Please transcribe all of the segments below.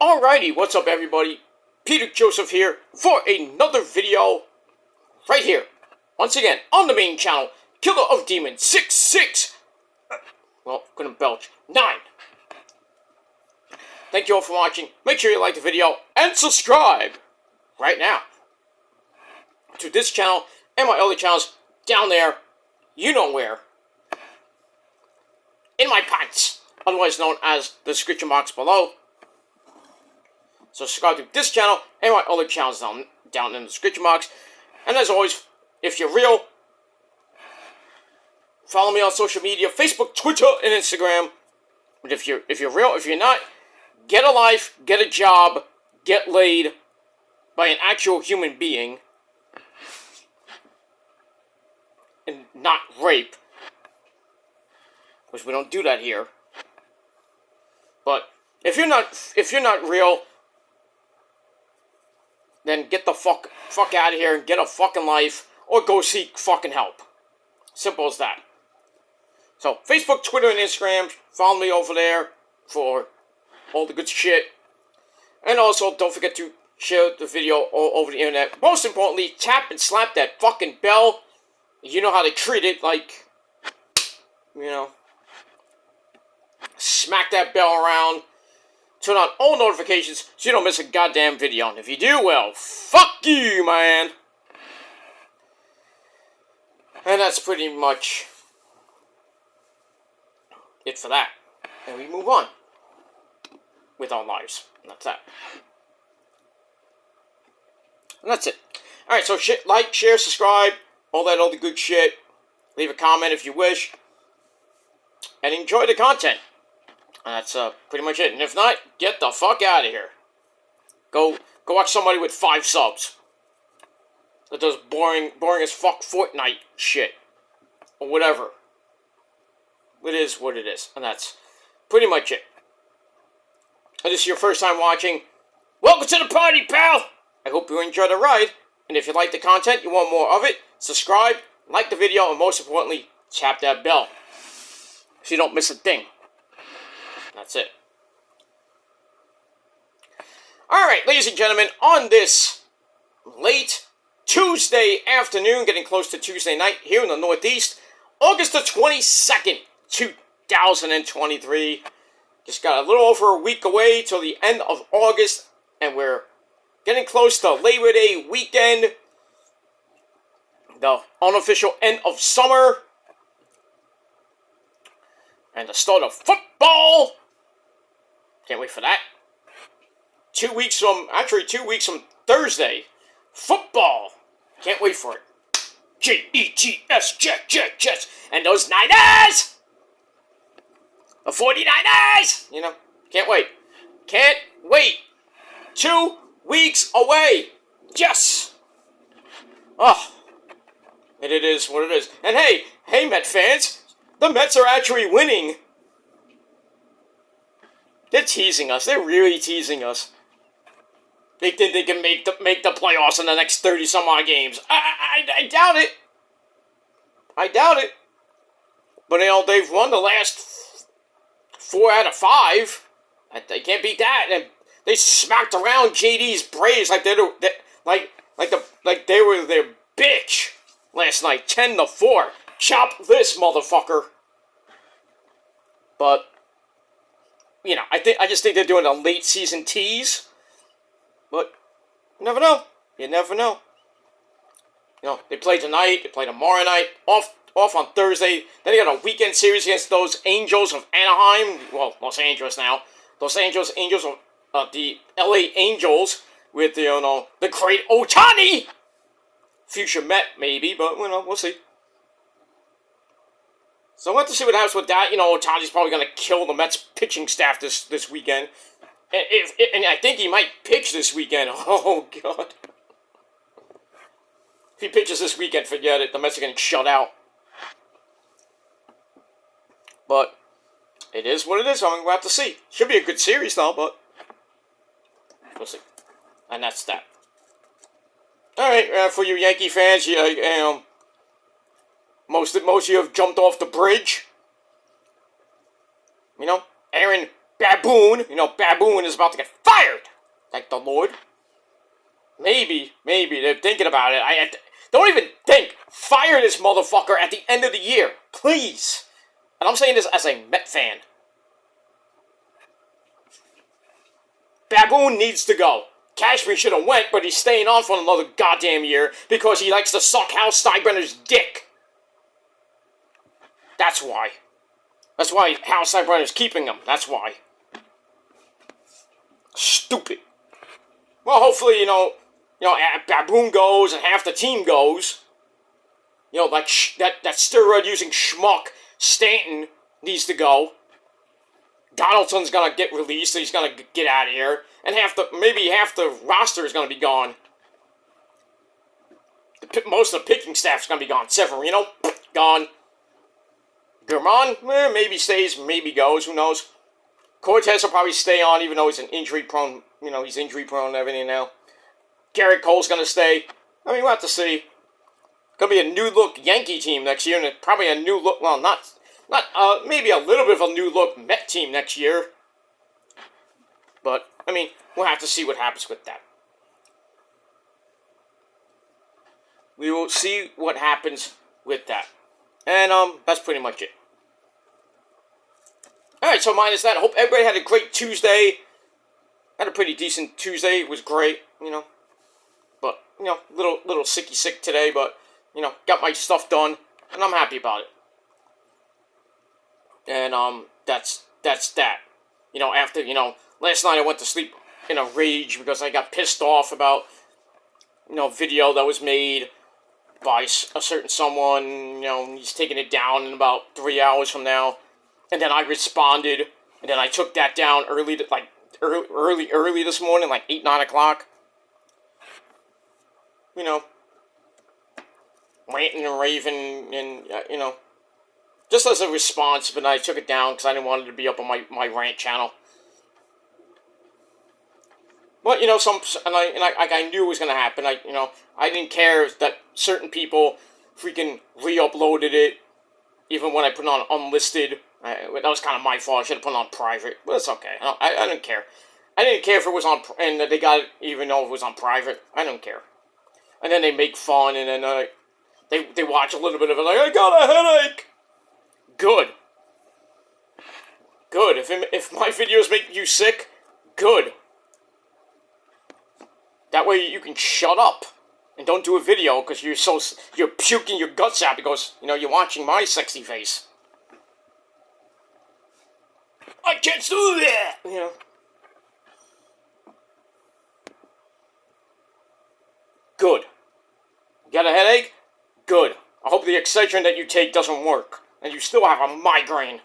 Alrighty, what's up everybody? Peter Joseph here for another video right here. Once again, on the main channel, Killer of Demons 66. Well, couldn't belch. 9. Thank you all for watching. Make sure you like the video and subscribe right now to this channel and my other channels down there. You know where. In my pants, otherwise known as the description box below. So subscribe to this channel and my other channels down in the description box. And as always, if you're real, follow me on social media, Facebook, Twitter, and Instagram. But if you're real, if you're not, get a life, get a job, get laid by an actual human being, and not rape, because we don't do that here. But if you're not real, then get the fuck out of here and get a fucking life, or go seek fucking help. Simple as that. So, Facebook, Twitter, and Instagram, follow me over there for all the good shit. And also, don't forget to share the video all over the internet. Most importantly, tap and slap that fucking bell. You know how to treat it, like, you know, smack that bell around. Turn on all notifications so you don't miss a goddamn video. And if you do, well, fuck you, man. And that's pretty much it for that. And we move on with our lives. And that's that. And that's it. Alright, so like, share, subscribe, all the good shit. Leave a comment if you wish. And enjoy the content. And that's pretty much it. And if not, get the fuck out of here. Go watch somebody with 5 subs that does boring as fuck Fortnite shit. Or whatever. It is what it is. And that's pretty much it. If this is your first time watching, welcome to the party, pal! I hope you enjoy the ride. And if you like the content, you want more of it, subscribe, like the video, and most importantly, tap that bell. So you don't miss a thing. That's it. Alright, ladies and gentlemen, on this late Tuesday afternoon, getting close to Tuesday night here in the Northeast, August the 22nd, 2023. Just got a little over a week away till the end of August, and we're getting close to Labor Day weekend, the unofficial end of summer, and the start of football. Can't wait for that. 2 weeks from Thursday, football. Can't wait for it. J-E-T-S, Jets, and those Niners! The 49ers! You know, can't wait. Can't wait. 2 weeks away. Yes! Oh, and it is what it is. And hey, Met fans, the Mets are actually winning. They're teasing us. They're really teasing us. They think they can make the playoffs in the next 30-some-odd games. I doubt it. I doubt it. But, you know, they've won the last 4 out of 5. They can't beat that. And they smacked around JD's Braves like they were their bitch last night, 10-4. Chop this motherfucker. But, you know, I just think they're doing a late season tease. But you never know. You never know. You know, they play tonight, they play tomorrow night, off on Thursday. Then they got a weekend series against those Angels of Anaheim. Well, Los Angeles now. Los Angeles Angels of the LA Angels with the great Ohtani. Future Met maybe, but you know, we'll see. So we'll have to see what happens with that. You know, Ohtani's probably going to kill the Mets pitching staff this weekend. And I think he might pitch this weekend. Oh, God. If he pitches this weekend, forget it. The Mets are getting shut out. But it is what it is. I mean, we'll have to see. Should be a good series, though, but we'll see. And that's that. Alright, for you Yankee fans, most of you have jumped off the bridge. You know, Aaron Baboon, Baboon is about to get fired. Thank the Lord. Maybe they're thinking about it. Don't even think. Fire this motherfucker at the end of the year, please. And I'm saying this as a Met fan. Baboon needs to go. Cashman should have went, but he's staying on for another goddamn year because he likes to suck Hal Steinbrenner's dick. That's why. That's why Hal Steinbrenner's keeping him. That's why. Stupid. Well, hopefully, Baboon goes and half the team goes. Like that steroid-using schmuck Stanton needs to go. Donaldson's gonna get released, so he's gonna get out of here, and maybe half the roster is gonna be gone. Most of the pitching staff's gonna be gone. Severino, gone. German, maybe stays, maybe goes. Who knows? Cortez will probably stay on, even though he's an injury prone. He's injury prone and everything now. Garrett Cole's gonna stay. I mean, we'll have to see. Gonna be a new look Yankee team next year, and probably a new look. Well, not maybe a little bit of a new look Met team next year. But I mean, we'll have to see what happens with that. We will see what happens with that, and that's pretty much it. All right, so minus that, I hope everybody had a great Tuesday. Had a pretty decent Tuesday. It was great, But little sick today, but got my stuff done, and I'm happy about it. And that's that. After last night I went to sleep in a rage because I got pissed off about video that was made by a certain someone. He's taking it down in about 3 hours from now, and then I responded, and then I took that down early this morning, like 8-9 o'clock. Ranting and raving, and just as a response, but I took it down because I didn't want it to be up on my rant channel. But I knew it was gonna happen. I didn't care that certain people freaking re-uploaded it, even when I put it on unlisted. That was kind of my fault. I should have put it on private, but it's okay. I didn't care. I didn't care if it was on, and they got it even though it was on private. I don't care. And then they make fun, and then they watch a little bit of it, like, I got a headache. Good. If my videos make you sick, good. That way you can shut up and don't do a video because you're puking your guts out because you're watching my sexy face. I can't do that. Good. You got a headache? Good. I hope the Excedrin that you take doesn't work and you still have a migraine.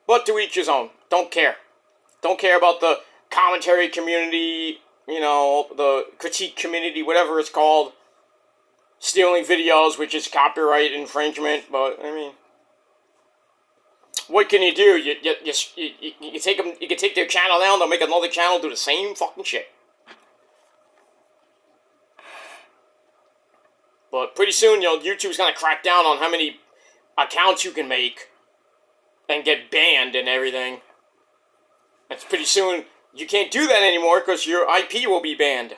But to each his own. Don't care. Don't care about the commentary community, the critique community, whatever it's called. Stealing videos, which is copyright infringement, but, I mean, what can you do? You take them, you can take their channel down, they'll make another channel do the same fucking shit. But pretty soon, YouTube's gonna crack down on how many accounts you can make and get banned and everything. And pretty soon, you can't do that anymore because your IP will be banned.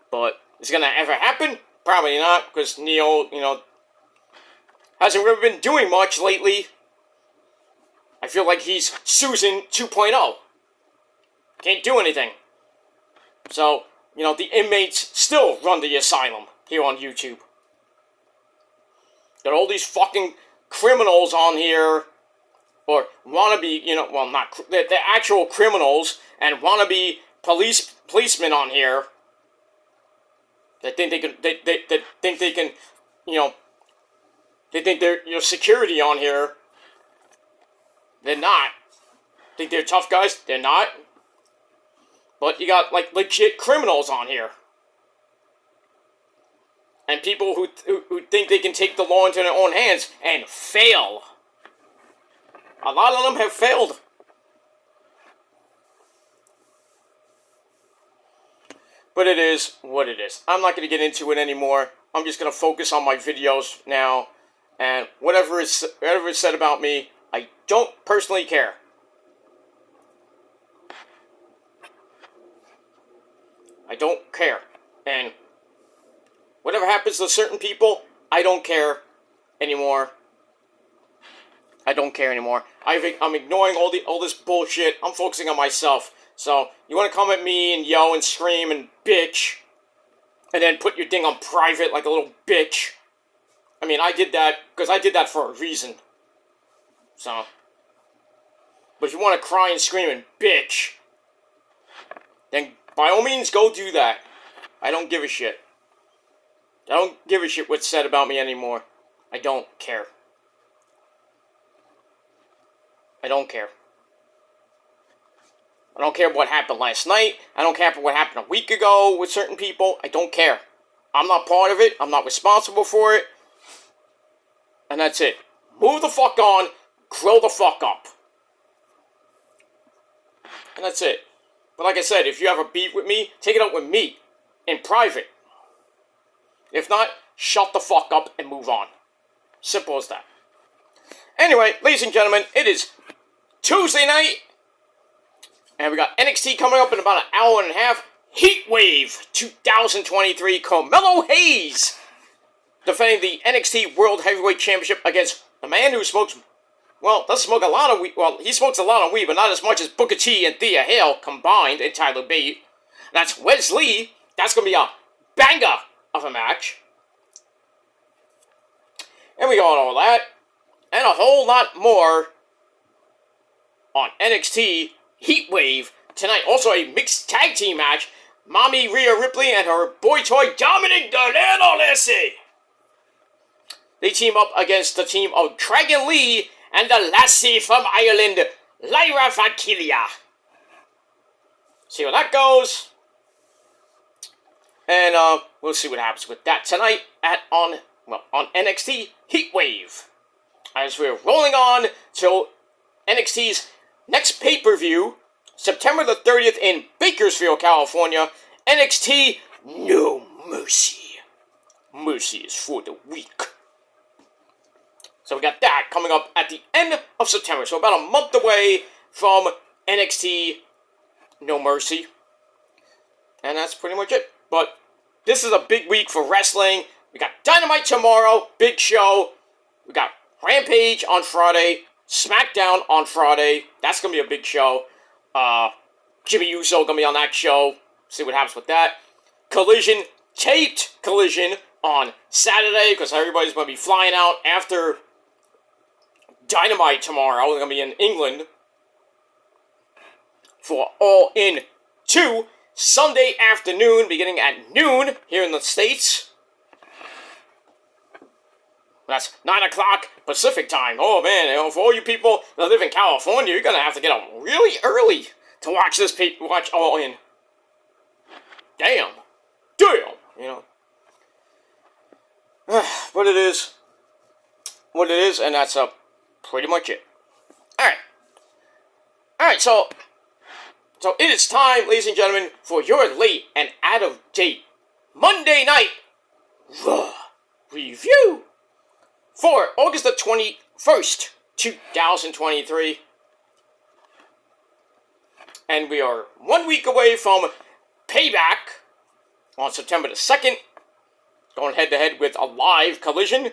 But is it gonna ever happen? Probably not, because Neo, hasn't really been doing much lately. I feel like he's Susan 2.0. Can't do anything. So, the inmates still run the asylum here on YouTube. Got all these fucking criminals on here, or wannabe, they're actual criminals and wannabe policemen on here that think they can, they think they're security on here. They're not. Think they're tough guys? They're not. But you got, legit criminals on here. And people who think they can take the law into their own hands and fail. A lot of them have failed. But it is what it is. I'm not going to get into it anymore. I'm just going to focus on my videos now And whatever is said about me, I don't personally care. I don't care. And whatever happens to certain people, I don't care anymore. I don't care anymore. I'm ignoring all this bullshit. I'm focusing on myself. So, you want to come at me and yell and scream and bitch, and then put your thing on private like a little bitch. I mean, I did that because I did that for a reason. So, but if you want to cry and scream and bitch, then by all means go do that. I don't give a shit. I don't give a shit what's said about me anymore. I don't care. I don't care. I don't care what happened last night. I don't care what happened a week ago with certain people. I don't care. I'm not part of it. I'm not responsible for it. And that's it. Move the fuck on. Grow the fuck up. And that's it. But like I said, if you have a beef with me, take it out with me. In private. If not, shut the fuck up and move on. Simple as that. Anyway, ladies and gentlemen, it is Tuesday night. And we got NXT coming up in about an hour and a half. Heat Wave 2023. Carmelo Hayes defending the NXT World Heavyweight Championship against the man who smokes, well, doesn't smoke a lot of weed. Well, he smokes a lot of weed, but not as much as Booker T and Thea Hale combined and Tyler Bate. That's Wes Lee. That's going to be a banger of a match. And we got all that and a whole lot more on NXT Heatwave tonight. Also a mixed tag team match. Mommy Rhea Ripley and her boy toy Dominic Guerrero Lassie. They team up against the team of Dragon Lee and the lassie from Ireland, Lyra Valkyria. See how that goes. And we'll see what happens with that tonight on NXT Heatwave. As we're rolling on to NXT's next pay-per-view, September the 30th in Bakersfield, California, NXT No Mercy. Mercy is for the weak. So we got that coming up at the end of September. So about a month away from NXT No Mercy. And that's pretty much it. But this is a big week for wrestling. We got Dynamite tomorrow, big show. We got Rampage on Friday, SmackDown on Friday. That's going to be a big show. Jimmy Uso going to be on that show. See what happens with that. Collision, taped Collision on Saturday because everybody's going to be flying out after Dynamite tomorrow. They're going to be in England for All In 2. Sunday afternoon, beginning at noon here in the States. That's 9 o'clock Pacific time. Oh man, for all you people that live in California, you're going to have to get up really early to watch watch All In. Damn, you know. But it is what it is, and that's pretty much it. Alright, so it is time, ladies and gentlemen, for your late and out-of-date Monday Night Raw review for August the 21st, 2023. And we are 1 week away from Payback on September the 2nd. Going head-to-head with a live Collision.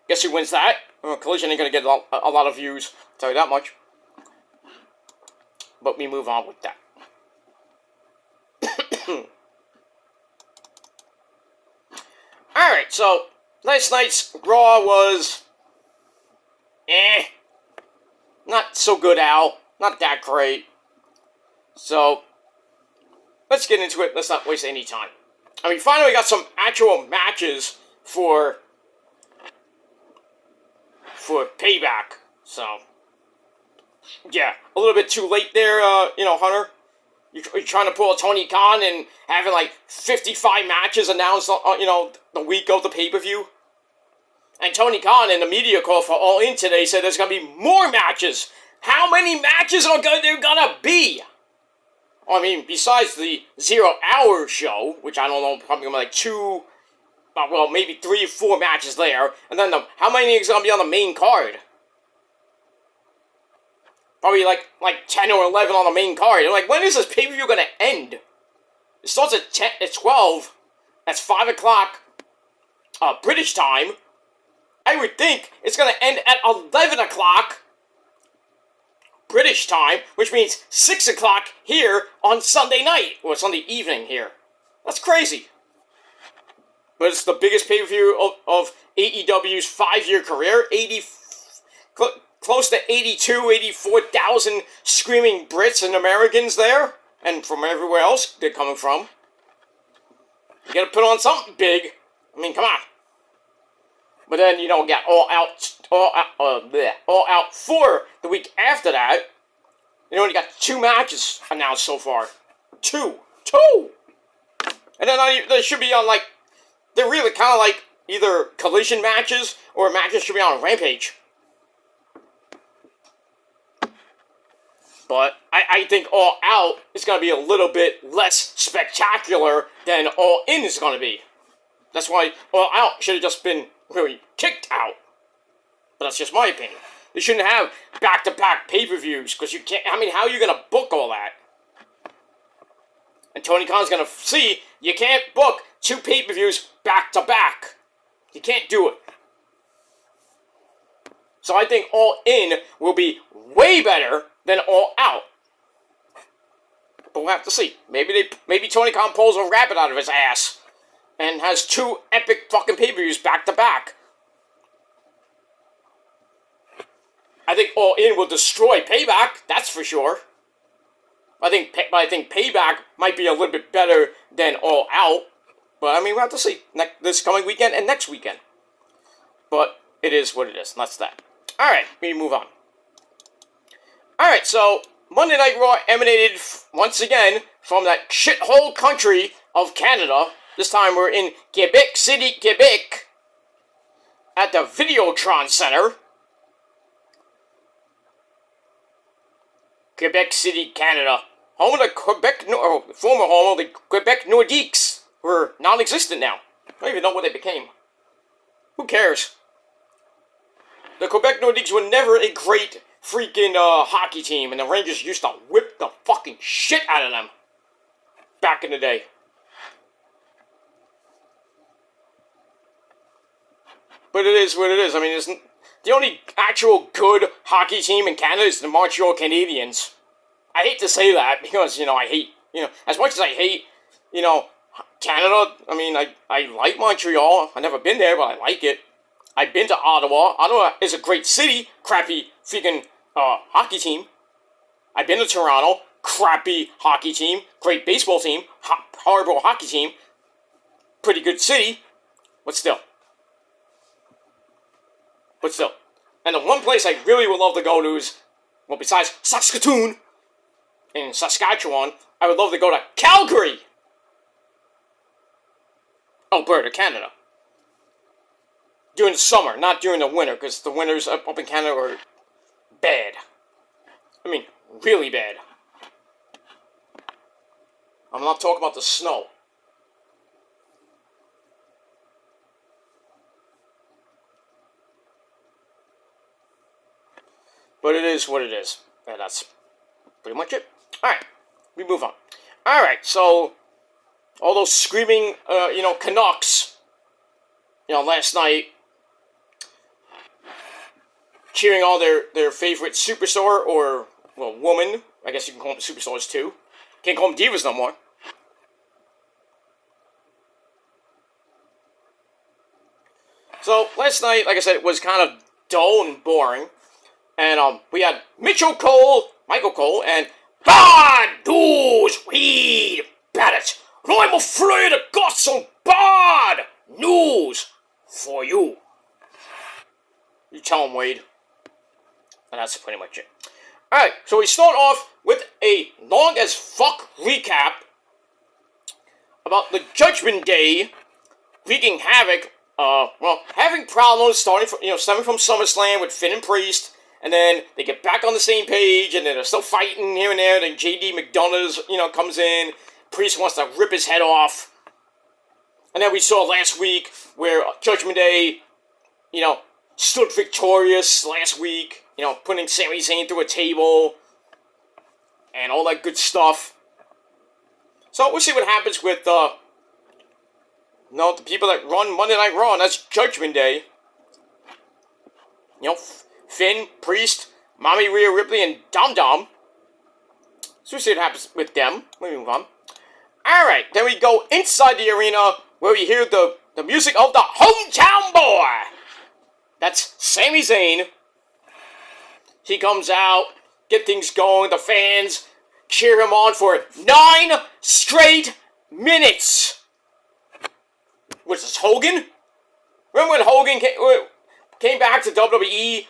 Guess who wins that? Collision ain't going to get a lot of views, I'll tell you that much. But we move on with that. Alright, so last night's Raw was not so good, Al. Not that great. So let's get into it. Let's not waste any time. I mean, finally got some actual matches for Payback. So yeah, a little bit too late there, Hunter. You're trying to pull a Tony Khan and having like 55 matches announced, the week of the pay-per-view. And Tony Khan in the media call for All In today said there's going to be more matches. How many matches are there going to be? I mean, besides the 0 hour show, which I don't know, probably going to be like 2 well, maybe 3 or 4 matches there, and then how many is going to be on the main card? Probably like 10 or 11 on the main card. I'm like, when is this pay-per-view going to end? It starts at 12. That's 5 o'clock British time. I would think it's going to end at 11 o'clock British time, which means 6 o'clock here on Sunday night, or Sunday evening here. That's crazy. But it's the biggest pay-per-view of AEW's 5-year career. Close to 84,000 screaming Brits and Americans there, and from everywhere else they're coming from. You gotta put on something big. I mean, come on. But then, you know, get all out for the week after that. You know, you got 2 matches announced so far. 2. And then they should be on, like, they're really kind of like either collision matches or matches should be on Rampage. But I think All Out is going to be a little bit less spectacular than All In is going to be. That's why All Out should have just been really kicked out. But that's just my opinion. They shouldn't have back-to-back pay-per-views, because you can't, I mean, how are you going to book all that? And Tony Khan's going to see, you can't book 2 pay-per-views back-to-back. You can't do it. So I think All In will be way better than All Out. But we'll have to see. Maybe Tony Khan pulls a rabbit out of his ass and has 2 epic fucking pay-per-views back-to-back. I think All In will destroy Payback, that's for sure. I think Payback might be a little bit better than All Out. But, I mean, we'll have to see this coming weekend and next weekend. But it is what it is, and that's that. Alright, we move on. Alright, so Monday Night Raw emanated once again from that shithole country of Canada. This time we're in Quebec City, Quebec, at the Videotron Center. Quebec City, Canada. Home of the former home of the Quebec Nordiques, who are non-existent now. I don't even know what they became. Who cares? The Quebec Nordiques were never a great freaking hockey team, and the Rangers used to whip the fucking shit out of them back in the day. But it is what it is. I mean, the only actual good hockey team in Canada is the Montreal Canadiens. I hate to say that because, you know, I hate, you know, as much as I hate, you know, Canada, I mean, I like Montreal. I've never been there, but I like it. I've been to Ottawa. Ottawa is a great city, crappy freaking hockey team. I've been to Toronto, crappy hockey team, great baseball team, horrible hockey team, pretty good city, but still. And the one place I really would love to go to is, well, besides Saskatoon, in Saskatchewan, I would love to go to Calgary! Alberta, Canada. During the summer, not during the winter, because the winters up in Canada are bad. I mean, really bad. I'm not talking about the snow. But it is what it is. And that's pretty much it. Alright, we move on. Alright, so all those screaming, Canucks, last night, cheering on their favorite superstar, or, well, woman. I guess you can call them superstars too. Can't call them divas no more. So, last night, like I said, it was kind of dull and boring. And we had Michael Cole, and bad news, Wade Barrett. And I'm afraid I got some bad news for you. You tell him, Wade. And that's pretty much it. Alright, so we start off with a long as fuck recap about the Judgment Day wreaking havoc. Having problems stemming from SummerSlam with Finn and Priest. And then they get back on the same page, and then they're still fighting here and there. Then J.D. McDonough's, comes in. Priest wants to rip his head off. And then we saw last week where Judgment Day, stood victorious last week, putting Sami Zayn through a table and all that good stuff. So we'll see what happens with, the people that run Monday Night Raw, and that's Judgment Day. Finn, Priest, Mommy Rhea Ripley, and Dom Dom. So we'll see what happens with them. Let me move on. Alright, then we go inside the arena where we hear the music of the hometown boy. That's Sami Zayn. He comes out, get things going, the fans cheer him on for 9 straight minutes. What is this, Hogan? Remember when Hogan came back to WWE?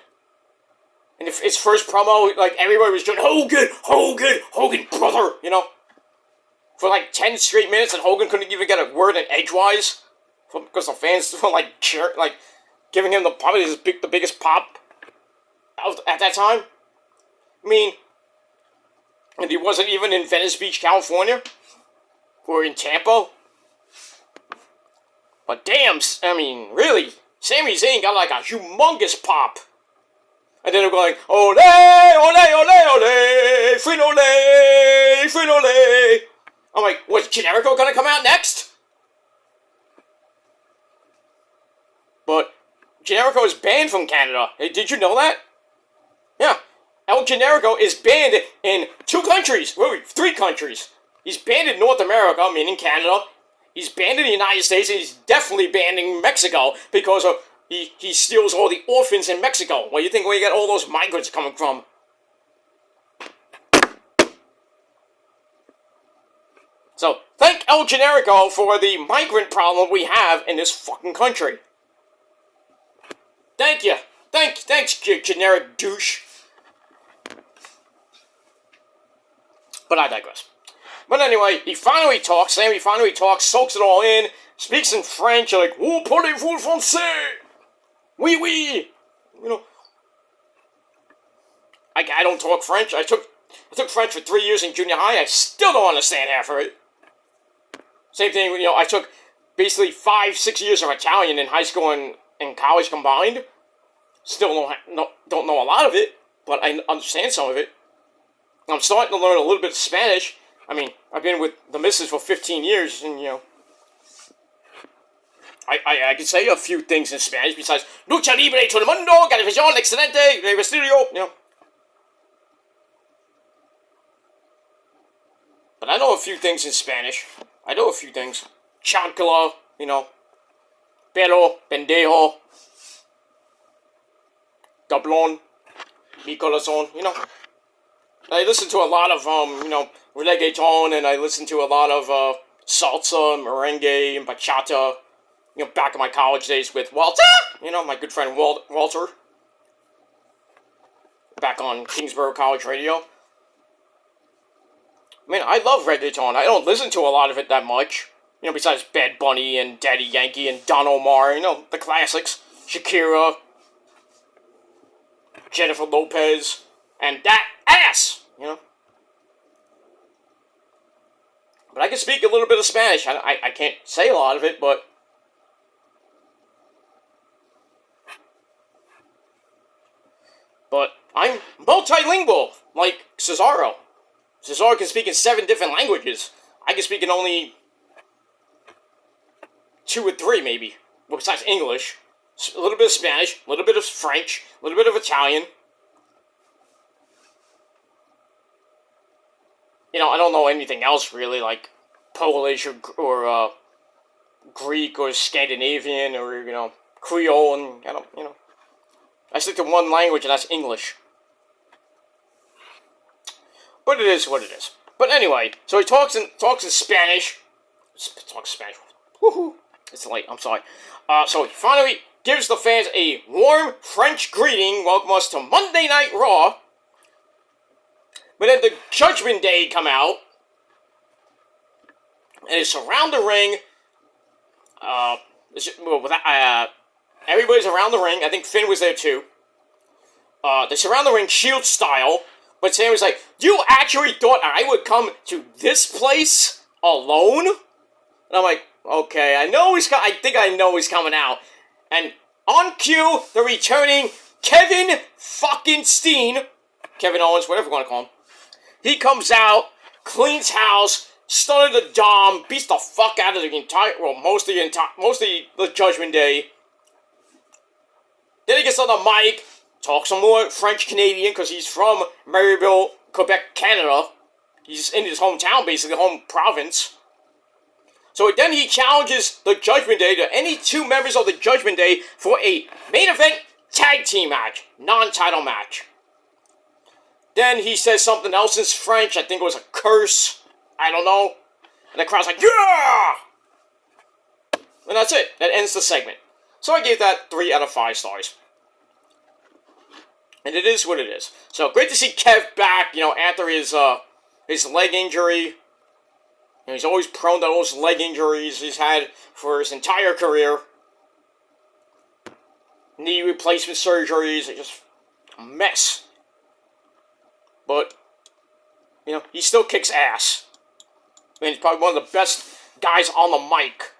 And his first promo, like, everybody was doing, Hogan, brother, for like 10 straight minutes, and Hogan couldn't even get a word in edgewise, because the fans were, like, giving him the biggest pop at that time. I mean, and he wasn't even in Venice Beach, California, or in Tampa. But damn, I mean, really, Sami Zayn got like a humongous pop. And then they're going, ole, ole, ole, ole, Finole, Finole. I'm like, was Generico gonna come out next? But Generico is banned from Canada. Hey, did you know that? Yeah. El Generico is banned in 2 countries. Wait, 3 countries. He's banned in North America, meaning Canada. He's banned in the United States, and he's definitely banned in Mexico because of he steals all the orphans in Mexico. Where do you think we get all those migrants coming from? So, thank El Generico for the migrant problem we have in this fucking country. Thank you. Thanks, generic douche. But I digress. But anyway, Sammy finally talks, soaks it all in, speaks in French, like, "Vous parlez-vous français? Oui, oui." I don't talk French. I took French for 3 years in junior high. I still don't understand half of it. Same thing, I took basically 5-6 years of Italian in high school and college combined. Still don't know a lot of it, but I understand some of it. I'm starting to learn a little bit of Spanish. I mean, I've been with the missus for 15 years, and, I can say a few things in Spanish besides Lucha Libre todo el mundo, Califacción, Excelente, Vestirio, But I know a few things in Spanish. I know a few things. Chancla, Pero, Pendejo, Gablon, Mi Corazon, I listen to a lot of, reggaeton, and I listen to a lot of salsa, merengue, and bachata, back in my college days with Walter, my good friend Walter, back on Kingsborough College Radio. I mean, I love reggaeton. I don't listen to a lot of it that much, besides Bad Bunny and Daddy Yankee and Don Omar, the classics, Shakira, Jennifer Lopez, and that ass, But I can speak a little bit of Spanish. I can't say a lot of it, but I'm multilingual, like Cesaro. Cesaro can speak in 7 different languages. I can speak in only 2 or 3, maybe. Well, besides English. A little bit of Spanish, a little bit of French, a little bit of Italian. I don't know anything else, really, like Polish or Greek or Scandinavian or, Creole, and I don't, I stick to one language, and that's English. But it is what it is. But anyway, so he talks in Spanish. Talks Spanish. Woohoo! It's late. I'm sorry. So he finally gives the fans a warm French greeting, welcome us to Monday Night Raw. But then the Judgment Day come out, and they surround the ring. Everybody's around the ring. I think Finn was there too. They surround the ring Shield style, but Sam was like, "You actually thought I would come to this place alone?" And I'm like, Okay, I think I know he's coming out. And on cue, the returning Kevin fucking Steen, Kevin Owens, whatever you want to call him. He comes out, cleans house, stunted the Dom, beats the fuck out of the entire, well, most of the Judgment Day. Then he gets on the mic, talks some more French Canadian because he's from Maryville, Quebec, Canada. He's in his hometown, basically, home province. So then he challenges the Judgment Day to any two members of the Judgment Day for a main event tag team match, non-title match. Then he says something else in French. I think it was a curse. I don't know. And the crowd's like, yeah! And that's it. That ends the segment. So I gave that 3 out of 5 stars. And it is what it is. So great to see Kev back, after his leg injury. He's always prone to those leg injuries he's had for his entire career. Knee replacement surgeries are just a mess. But, he still kicks ass. I mean, he's probably one of the best guys on the mic.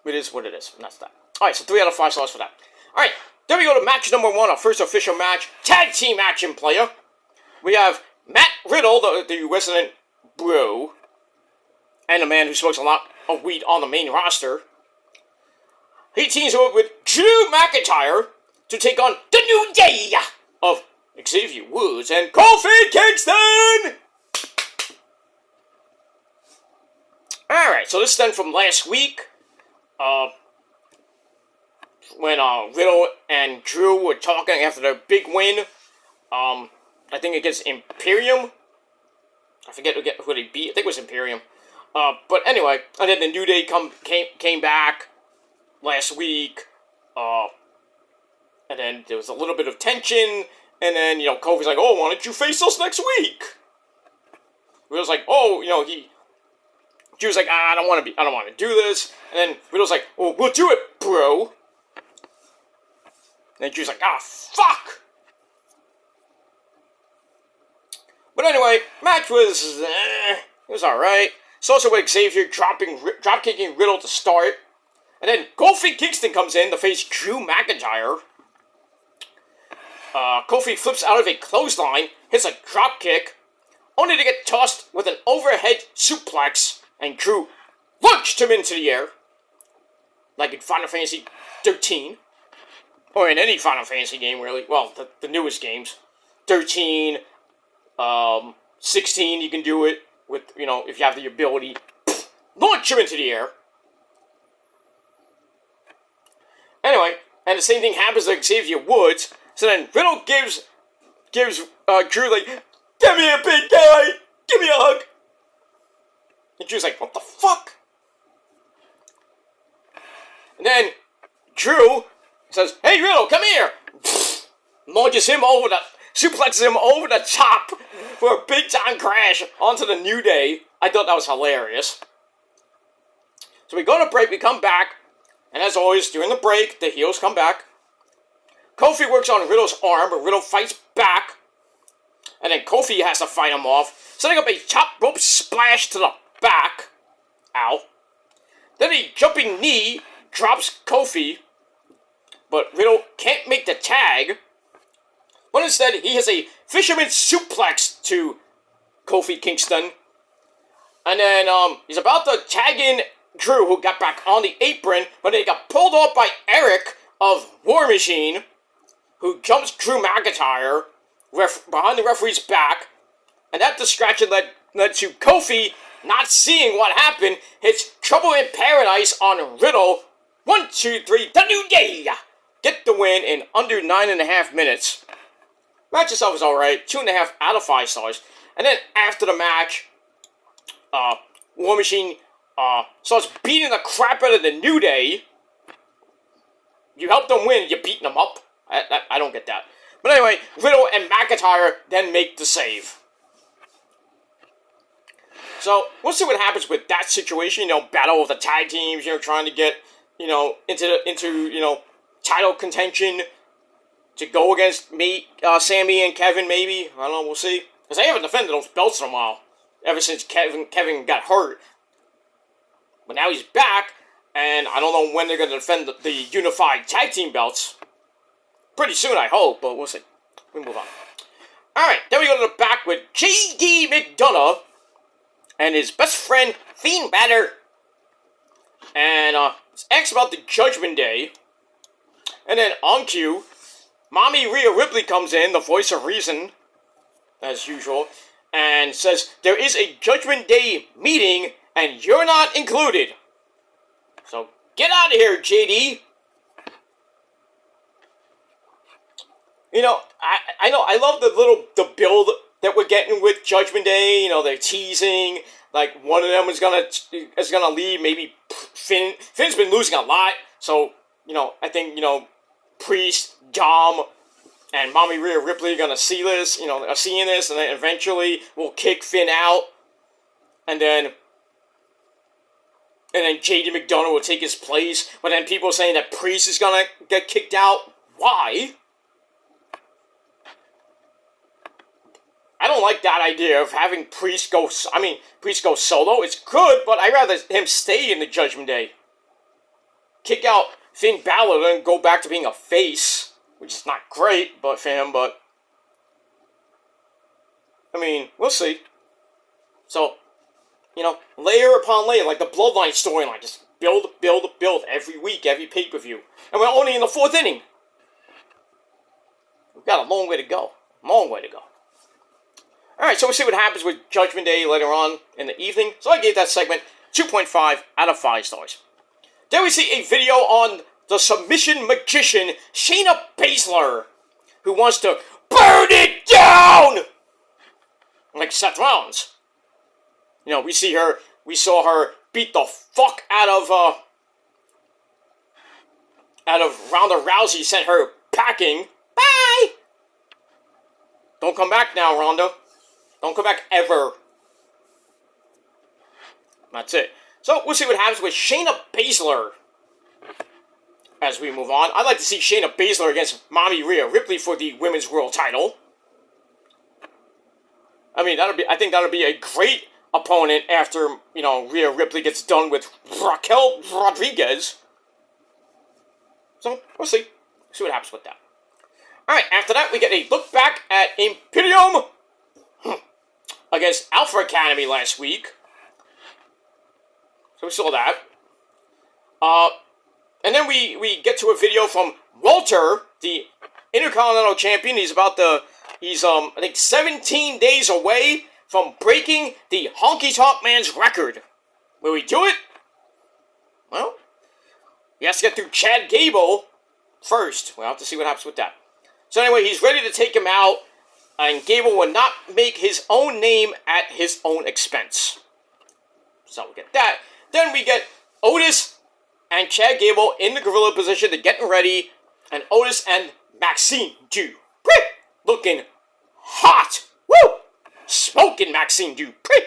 It is what it is, and that's that. Alright, so 3 out of 5 stars for that. Alright, then we go to match number 1, our first official match. Tag team action player. We have Matt Riddle, the resident bro, and a man who smokes a lot of weed on the main roster. He teams up with Drew McIntyre to take on the New Day of Xavier Woods and Kofi Kingston! Alright, so this stemmed from last week, when Riddle and Drew were talking after their big win, I think against Imperium. I forget who they beat. I think it was Imperium. But anyway, and then the New Day came back last week. And then there was a little bit of tension. And then, Kofi's like, oh, why don't you face us next week? Riddle's like, oh, Drew's like, I don't want to do this. And then Riddle's like, oh, we'll do it, bro. And then Drew's like, fuck. But anyway, match was, it was alright. It's also with Xavier drop-kicking Riddle to start. And then Kofi Kingston comes in to face Drew McIntyre. Kofi flips out of a clothesline, hits a drop kick, only to get tossed with an overhead suplex, and Drew launched him into the air. Like in Final Fantasy 13. Or in any Final Fantasy game, really. Well, the newest games. 13... 16, you can do it with, if you have the ability. Launch him into the air. Anyway, and the same thing happens to Xavier Woods. So then Riddle gives Drew, like, give me a big guy! Give me a hug! And Drew's like, what the fuck? And then Drew says, hey Riddle, come here! Launches him over suplexes him over the top for a big-time crash onto the New Day. I thought that was hilarious. So we go to break, we come back, and as always, during the break, the heels come back. Kofi works on Riddle's arm, but Riddle fights back. And then Kofi has to fight him off, setting up a top rope splash to the back. Ow. Then a jumping knee drops Kofi, but Riddle can't make the tag. But instead, he has a fisherman suplex to Kofi Kingston. And then he's about to tag in Drew, who got back on the apron, but then he got pulled off by Eric of War Machine, who jumps Drew McIntyre behind the referee's back. And that distraction led to Kofi not seeing what happened, hits Trouble in Paradise on Riddle. 1, 2, 3, the New Day! Get the win in under 9.5 minutes. Match itself is alright, 2.5 out of 5 stars. And then after the match, War Machine starts beating the crap out of the New Day. You helped them win, you're beating them up. I don't get that. But anyway, Riddle and McIntyre then make the save. So, we'll see what happens with that situation, battle of the tag teams, trying to get, into title contention to go against me, Sammy and Kevin, maybe. I don't know, we'll see. Because they haven't defended those belts in a while. ever since Kevin got hurt. But now he's back, and I don't know when they're going to defend the unified tag team belts. Pretty soon, I hope, but we'll see. We move on. Alright, then we go to the back with J.D. McDonough and his best friend, Finn Balor. And it's asked about the Judgment Day. And then on cue, Mommy Rhea Ripley comes in, the voice of reason, as usual, and says, there is a Judgment Day meeting, and you're not included. So, get out of here, JD. You know, I love the build that we're getting with Judgment Day. You know, they're teasing, like, one of them is gonna leave, maybe Finn. Finn's been losing a lot, so, you know, I think, you know, Priest, Dom, and Mommy Rhea Ripley are gonna see this, you know, are seeing this, and then eventually we'll kick Finn out, and then J.D. McDonough will take his place, but then people are saying that Priest is gonna get kicked out. Why? I don't like that idea of having Priest go solo. It's good, but I'd rather him stay in the Judgment Day. Kick out Finn Balor and go back to being a face, which is not great but for him, but I mean, we'll see. So, you know, layer upon layer, like the Bloodline storyline, just build every week, every pay-per-view. And we're only in the 4th inning. We've got a long way to go. Long way to go. Alright, so we'll see what happens with Judgment Day later on in the evening. So I gave that segment 2.5 out of 5 stars. Then we see a video on the submission magician, Shayna Baszler, who wants to burn it down! Like Seth Rollins. You know, we saw her beat the fuck out of Ronda Rousey, sent her packing. Bye! Don't come back now, Ronda. Don't come back ever. That's it. So, we'll see what happens with Shayna Baszler as we move on. I'd like to see Shayna Baszler against Mommy Rhea Ripley for the Women's World title. I mean, I think that'll be a great opponent after, you know, Rhea Ripley gets done with Raquel Rodriguez. So, we'll see. See what happens with that. Alright, after that, we get a look back at Imperium against Alpha Academy last week. So we saw that. And then we get to a video from Walter, the Intercontinental Champion. He's I think 17 days away from breaking the Honky Tonk Man's record. Will he do it? Well, he has to get through Chad Gable first. We'll have to see what happens with that. So anyway, he's ready to take him out, and Gable will not make his own name at his own expense. So we get that. Then we get Otis and Chad Gable in the gorilla position. They're getting ready, and Otis and Maxine Dupri looking hot. Woo! Smoking Maxine Dupri.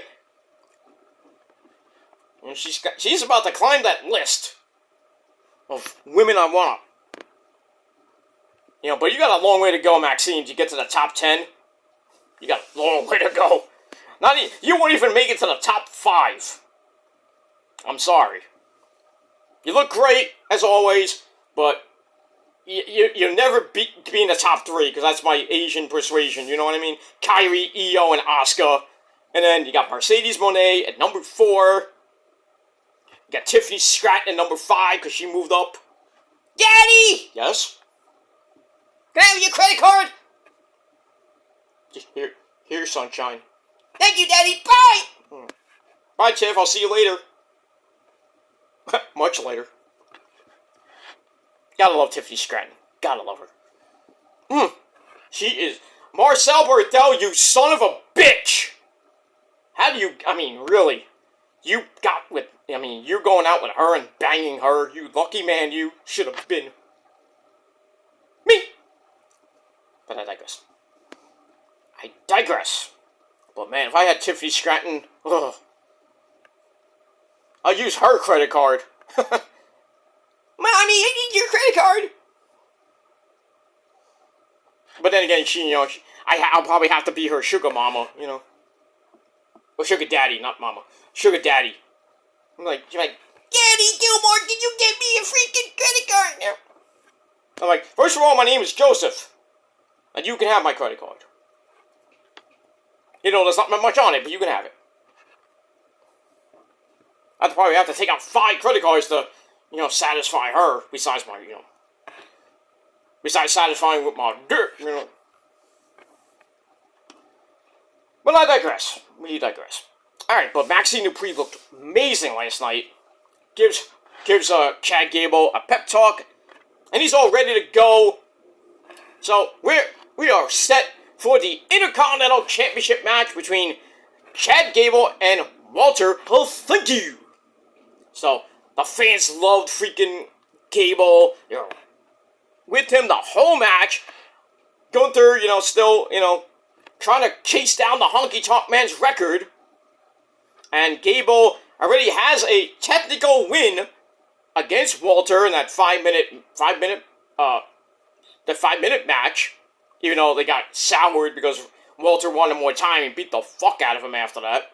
And she's about to climb that list of women I want. You know, but you got a long way to go, Maxine, to get to the top 10. You got a long way to go. You won't even make it to the top 5. I'm sorry. You look great, as always, but you'll never be in the top 3, because that's my Asian persuasion, you know what I mean? Kairi, Io, and Asuka. And then you got Mercedes Moné at number 4. You got Tiffany Stratton at number 5, because she moved up. Daddy! Yes? Can I have your credit card? Just here, sunshine. Thank you, Daddy. Bye! Bye, Tiff. I'll see you later. Much later. Gotta love Tiffany Stratton. Gotta love her. She is... Marcel Barthel, you son of a bitch! How do you... I mean, really. You're going out with her and banging her. You lucky man you should have been. Me! But I digress. But man, if I had Tiffany Stratton, I'll use her credit card. Mommy, I need your credit card. But then again, I'll probably have to be her sugar mama, you know. Or Sugar Daddy, not Mama. Sugar Daddy. She's like, Daddy Gilmore, can you get me a freaking credit card? Yeah. I'm like, first of all, my name is Joseph, and you can have my credit card. You know, there's not much on it, but you can have it. I'd probably have to take out 5 credit cards to, satisfy her, besides satisfying with my dirt, But I digress. We digress. Alright, but Maxine Dupree looked amazing last night. Gives Chad Gable a pep talk, and he's all ready to go. So, we are set for the Intercontinental Championship match between Chad Gable and Walter. Oh, thank you! So, the fans loved freaking Gable, with him the whole match. Gunther, still, trying to chase down the Honky Tonk Man's record. And Gable already has a technical win against Walter in that 5-minute match. Even though they got soured because Walter wanted more time and beat the fuck out of him after that.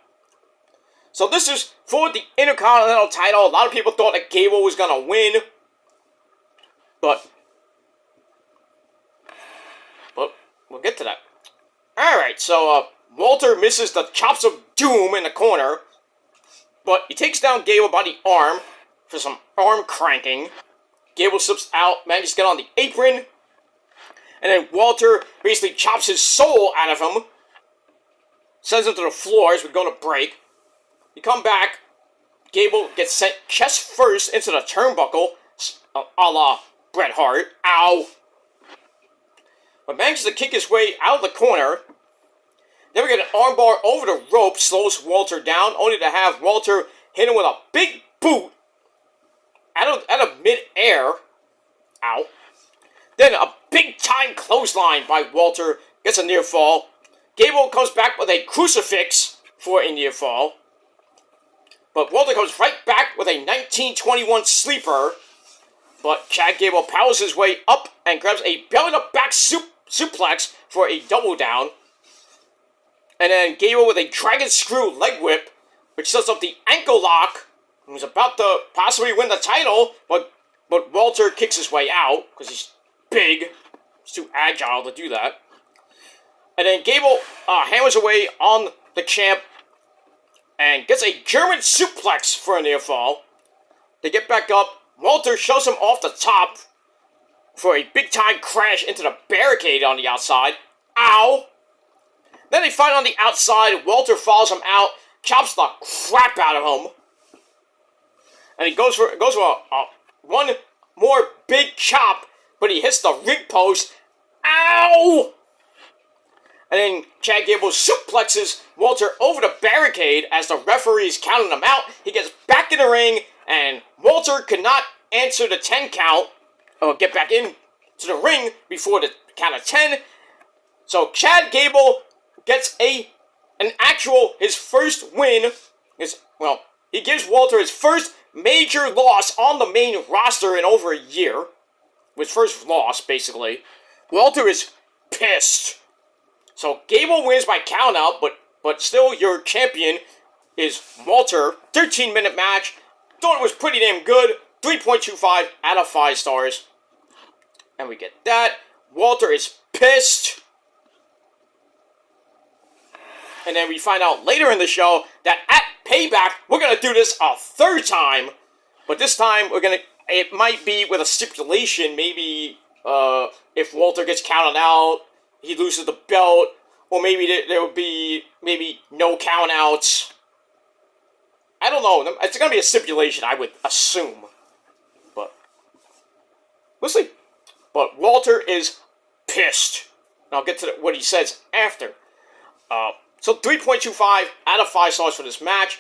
So this is for the Intercontinental title. A lot of people thought that Gable was going to win. But we'll get to that. Alright, so Walter misses the chops of doom in the corner. But he takes down Gable by the arm for some arm cranking. Gable slips out, manages to get on the apron. And then Walter basically chops his soul out of him. Sends him to the floor as we go to break. You come back. Gable gets sent chest first into the turnbuckle. A la Bret Hart. Ow. But manages to kick his way out of the corner. Then we get an armbar over the rope. Slows Walter down. Only to have Walter hit him with a big boot. Out of mid-air. Ow. Then a big-time clothesline by Walter. Gets a near fall. Gable comes back with a crucifix for a near fall. But Walter comes right back with a 1921 sleeper. But Chad Gable powers his way up and grabs a belly-to-back suplex for a double down. And then Gable with a dragon screw leg whip, which sets up the ankle lock. He was about to possibly win the title, but Walter kicks his way out because he's big. He's too agile to do that. And then Gable hammers away on the champ and gets a German suplex for a near fall. They get back up. Walter shoves him off the top for a big-time crash into the barricade on the outside. Ow! Then they fight on the outside. Walter follows him out, chops the crap out of him. And he goes for one more big chop, but he hits the ring post. Ow! And then Chad Gable suplexes Walter over the barricade as the referee is counting him out. He gets back in the ring, and Walter could not answer the 10 count, or get back in to the ring before the count of 10. So Chad Gable gets his first win. He gives Walter his first major loss on the main roster in over a year. His first loss, basically. Walter is pissed. So Gable wins by countout, but still your champion is Walter. 13-minute match. Thought it was pretty damn good. 3.25 out of 5 stars. And we get that. Walter is pissed. And then we find out later in the show that at Payback, we're going to do this a third time. But this time, it might be with a stipulation. Maybe if Walter gets counted out, he loses the belt. Or maybe there will be no countouts. I don't know. It's going to be a stipulation, I would assume. But we'll see. But Walter is pissed. And I'll get to what he says after. So 3.25 out of 5 stars for this match.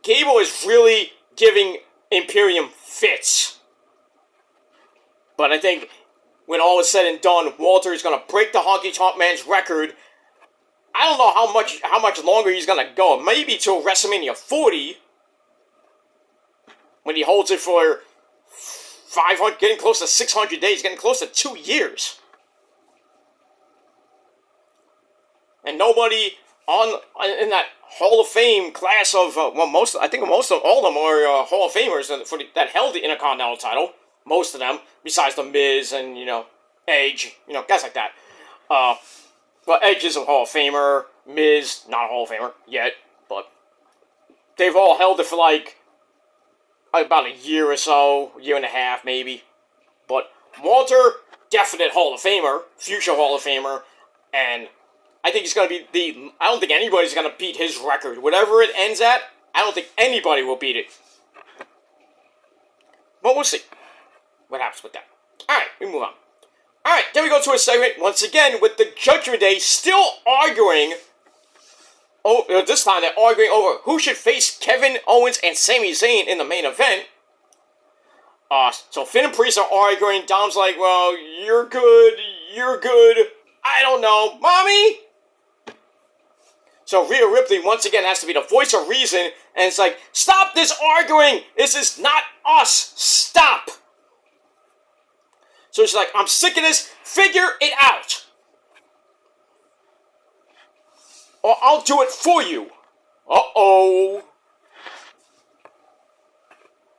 Gable is really giving Imperium fits. But I think when all is said and done, Walter is going to break the Honky Tonk Man's record. I don't know how much longer he's going to go. Maybe till WrestleMania 40. When he holds it for 500, getting close to 600 days, getting close to 2 years. And nobody on in that Hall of Fame class of most of all of them are Hall of Famers that held the Intercontinental title. Most of them, besides the Miz and Edge, guys like that. Well, Edge is a Hall of Famer. Miz, not a Hall of Famer yet, but they've all held it for like about a year or so, year and a half maybe. But Walter, definite Hall of Famer, future Hall of Famer, and I think he's going to be I don't think anybody's going to beat his record. Whatever it ends at, I don't think anybody will beat it. But we'll see what happens with that. Alright, we move on. Alright, then we go to a segment, once again, with the Judgment Day still arguing. Oh, this time they're arguing over who should face Kevin Owens and Sami Zayn in the main event. So Finn and Priest are arguing. Dom's like, well, you're good. I don't know. Mommy? So Rhea Ripley once again has to be the voice of reason, and it's like, stop this arguing! This is not us! Stop! So she's like, I'm sick of this, figure it out! Or I'll do it for you! Uh-oh!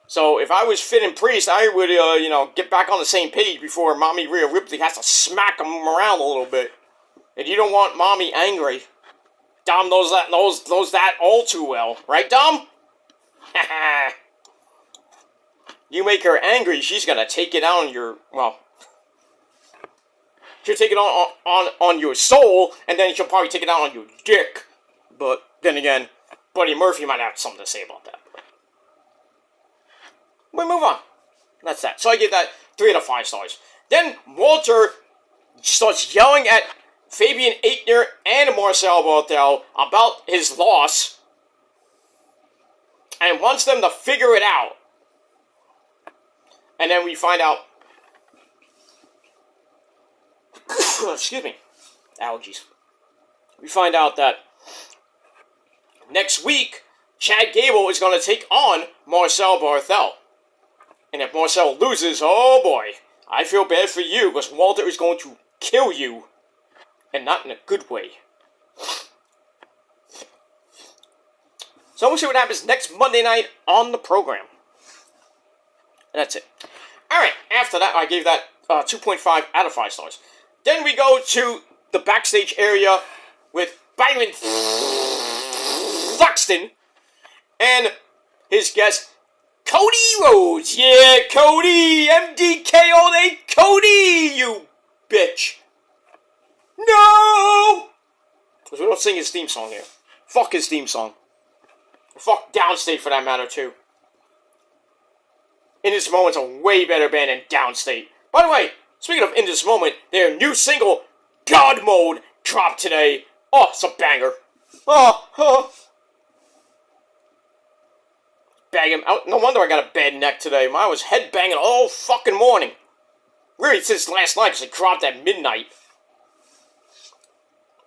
So if I was Finn and Priest, I would, get back on the same page before Mommy Rhea Ripley has to smack them around a little bit. And you don't want Mommy angry. Dom knows that all too well. Right, Dom? You make her angry, she's gonna take it out on your, she'll take it on your soul, and then she'll probably take it out on your dick. But then again, Buddy Murphy might have something to say about that. We move on. That's that. So I give that 3 out of 5 stars. Then Walter starts yelling at Fabian Aichner and Marcel Barthel about his loss and wants them to figure it out. And then we find out... excuse me. Allergies. We find out that next week, Chad Gable is going to take on Marcel Barthel. And if Marcel loses, oh boy, I feel bad for you because Walter is going to kill you. And not in a good way. So we'll see what happens next Monday night on the program. And that's it. Alright, after that, I gave that 2.5 out of 5 stars. Then we go to the backstage area with Byron Buxton and his guest, Cody Rhodes. Yeah, Cody! MDK all day, Cody, you bitch! No! Because we don't sing his theme song here. Fuck his theme song. Fuck Downstate for that matter, too. In This Moment's a way better band than Downstate. By the way, speaking of In This Moment, their new single, God Mode, dropped today. Oh, it's a banger. Bang him out. No wonder I got a bad neck today. I was headbanging all fucking morning. Really, since last night, because it dropped at midnight.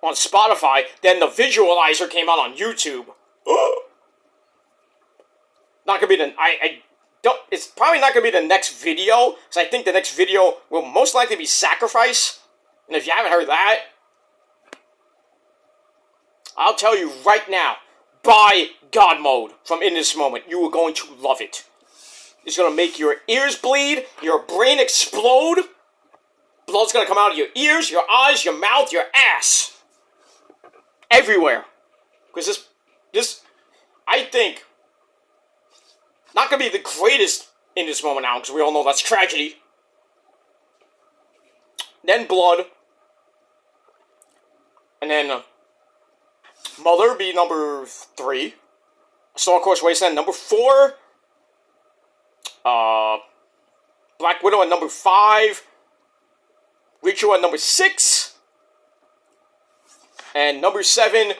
On Spotify, then the visualizer came out on YouTube. Not gonna be it's probably not gonna be the next video, because I think the next video will most likely be Sacrifice. And if you haven't heard that, I'll tell you right now, buy God Mode from In This Moment. You are going to love it. It's gonna make your ears bleed, your brain explode, blood's gonna come out of your ears, your eyes, your mouth, your ass. Everywhere. Because this, I think, not going to be the greatest In This Moment now, because we all know that's tragedy. Then Blood. And then Mother be number 3. Star Course Wasteland number 4. Black Widow at number 5. Ritual at number 6. And number 7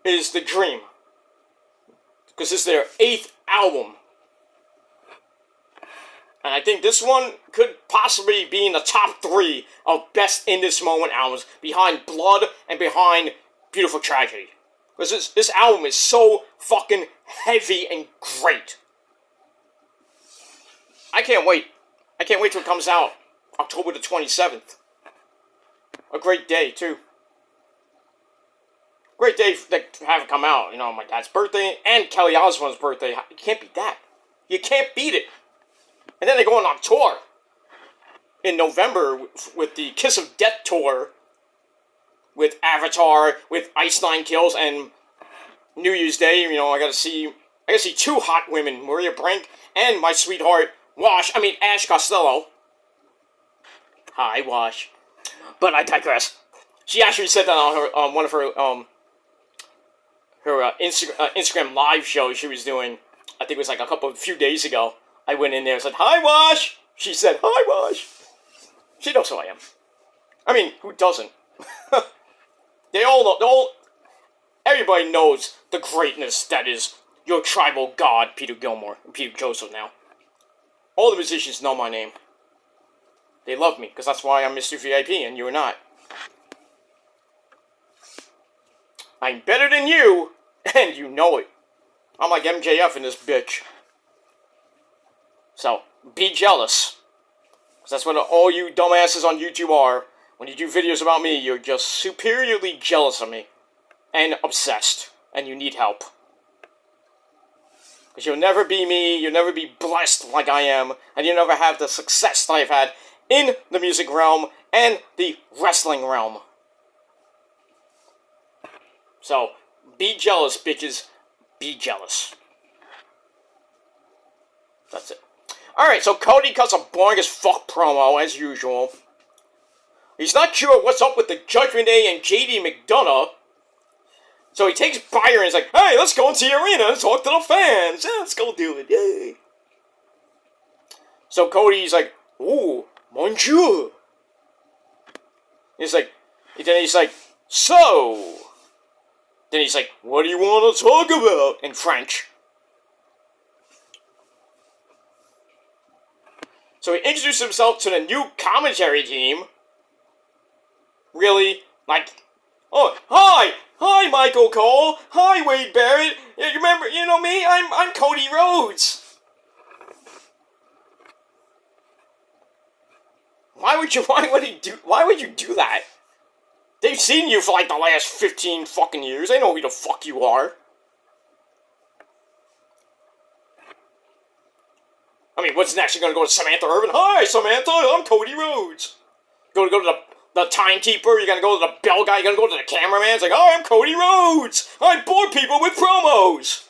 is The Dream. Because this is their 8th album. And I think this one could possibly be in the top 3 of best In This Moment albums. Behind Blood and behind Beautiful Tragedy. Because this album is so fucking heavy and great. I can't wait. I can't wait till it comes out. October the 27th. A great day, too. Great day to have it come out. You know, my dad's birthday and Kelly Osbourne's birthday. You can't beat that. You can't beat it. And then they're going on tour in November with the Kiss of Death tour with Avatar, with Ice Nine Kills, and New Year's Day. You know, I gotta see two hot women, Maria Brink and my sweetheart Ash Costello. Hi, Wash. But I digress. She actually said that on one of her Instagram live shows she was doing. I think it was like a few days ago. I went in there and said, "Hi, Wash." She said, "Hi, Wash." She knows who I am. I mean, who doesn't? They all know. Everybody knows the greatness that is your tribal god, Peter Gilmore, and Peter Joseph now. All the musicians know my name. They love me, because that's why I'm Mr. VIP, and you're not. I'm better than you, and you know it. I'm like MJF in this bitch. So, be jealous. Because that's what all you dumbasses on YouTube are. When you do videos about me, you're just superiorly jealous of me. And obsessed. And you need help. Because you'll never be me, you'll never be blessed like I am, and you'll never have the success that I've had in the music realm and the wrestling realm. So, be jealous, bitches. Be jealous. That's it. Alright, so Cody cuts a boring as fuck promo, as usual. He's not sure what's up with the Judgment Day and JD McDonough. So he takes Byron and is like, "Hey, let's go into the arena and talk to the fans. Yeah, let's go do it. Yay." So Cody's like, "Ooh, bonjour." He's like, "So." Then he's like, "What do you want to talk about?" In French. So he introduced himself to the new commentary team. Really? Like, "Oh, hi, Michael Cole. Hi, Wade Barrett. You remember, you know me? I'm Cody Rhodes." Why would you do that? They've seen you for like the last 15 fucking years. They know who the fuck you are. I mean, what's next? You're gonna go to Samantha Irvin? "Hi, Samantha, I'm Cody Rhodes." Go to the timekeeper, you're gonna go to the bell guy, you're gonna go to the cameraman. It's like, "Oh, I'm Cody Rhodes. I bore people with promos."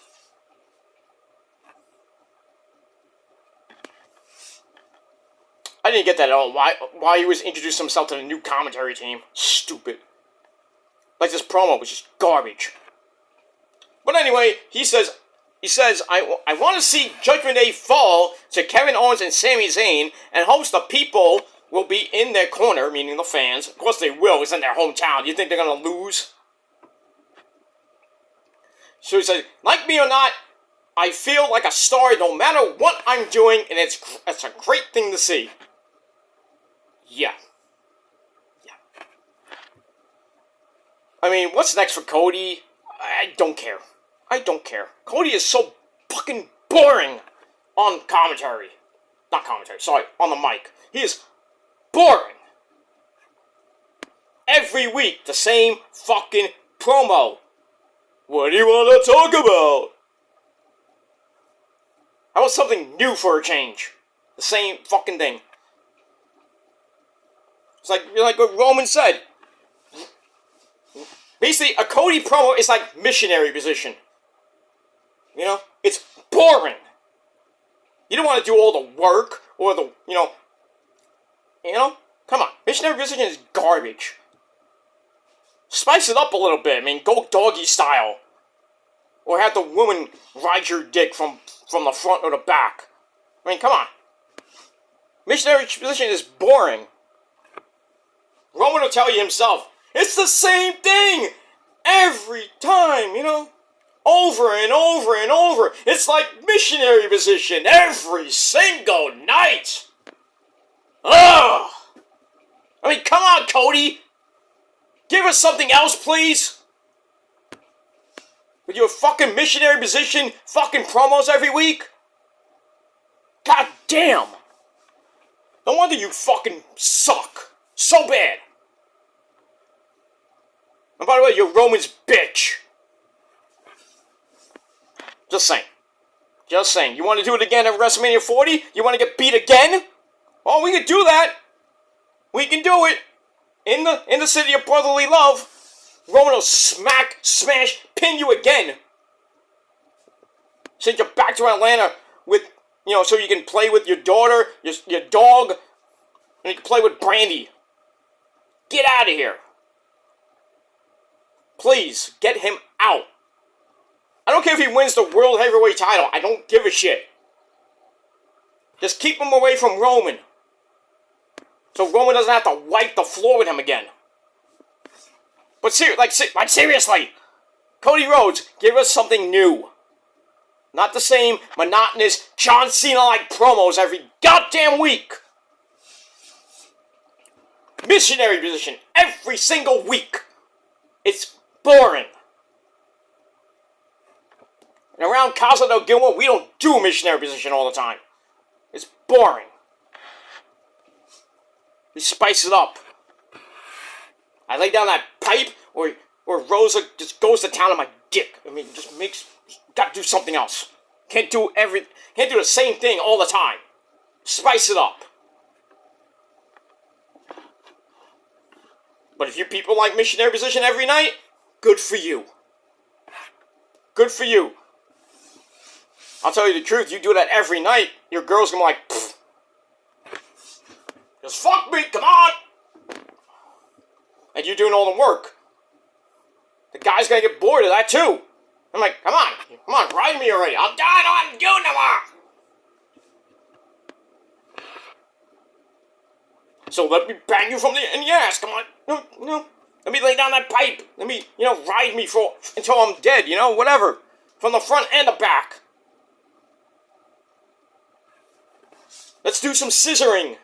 I didn't get that at all. Why he was introducing himself to the new commentary team. Stupid. Like, this promo was just garbage. But anyway, he says, I want to see Judgment Day fall to Kevin Owens and Sami Zayn, and hopes the people will be in their corner, meaning the fans. Of course they will, it's in their hometown. You think they're going to lose? So he said, "Like me or not, I feel like a star no matter what I'm doing, and it's a great thing to see." Yeah. I mean, what's next for Cody? I don't care. Cody is so fucking boring on commentary. Not commentary, sorry, on the mic. He is boring. Every week, the same fucking promo. "What do you want to talk about?" How about something new for a change? The same fucking thing. It's like what Roman said. Basically, a Cody promo is like missionary position. You know? It's boring. You don't want to do all the work or the, you know? Come on. Missionary position is garbage. Spice it up a little bit. I mean, go doggy style. Or have the woman ride your dick from the front or the back. I mean, come on. Missionary position is boring. Roman will tell you himself, it's the same thing every time, you know? Over and over and over. It's like missionary position every single night. Ugh! I mean, come on, Cody. Give us something else, please. With your fucking missionary position, fucking promos every week. God damn. No wonder you fucking suck. So bad. And by the way, you're Roman's bitch. Just saying. Just saying. You want to do it again at WrestleMania 40? You want to get beat again? Oh, we can do that. We can do it. In the city of brotherly love. Roman will smack, smash, pin you again. Send you back to Atlanta with, so you can play with your daughter, your dog, and you can play with Brandy. Get out of here. Please, get him out. I don't care if he wins the World Heavyweight title. I don't give a shit. Just keep him away from Roman. So Roman doesn't have to wipe the floor with him again. But seriously, Cody Rhodes, give us something new. Not the same monotonous John Cena-like promos every goddamn week. Missionary position every single week. It's boring. And around Casa del Gilmore, we don't do missionary position all the time. It's boring. We spice it up. I lay down that pipe, or Rosa just goes to town on my dick. I mean, gotta do something else. Can't do the same thing all the time. Spice it up. But if you people like missionary position every night, good for you. Good for you. I'll tell you the truth, you do that every night, your girl's gonna be like, pfft. Just fuck me, come on! And you're doing all the work. The guy's gonna get bored of that too. I'm like, come on, ride me already. I'm done, I don't want to do no more. So let me bang you in the ass, come on. No. Let me lay down that pipe. Let me, ride me until I'm dead, whatever. From the front and the back. Let's do some scissoring,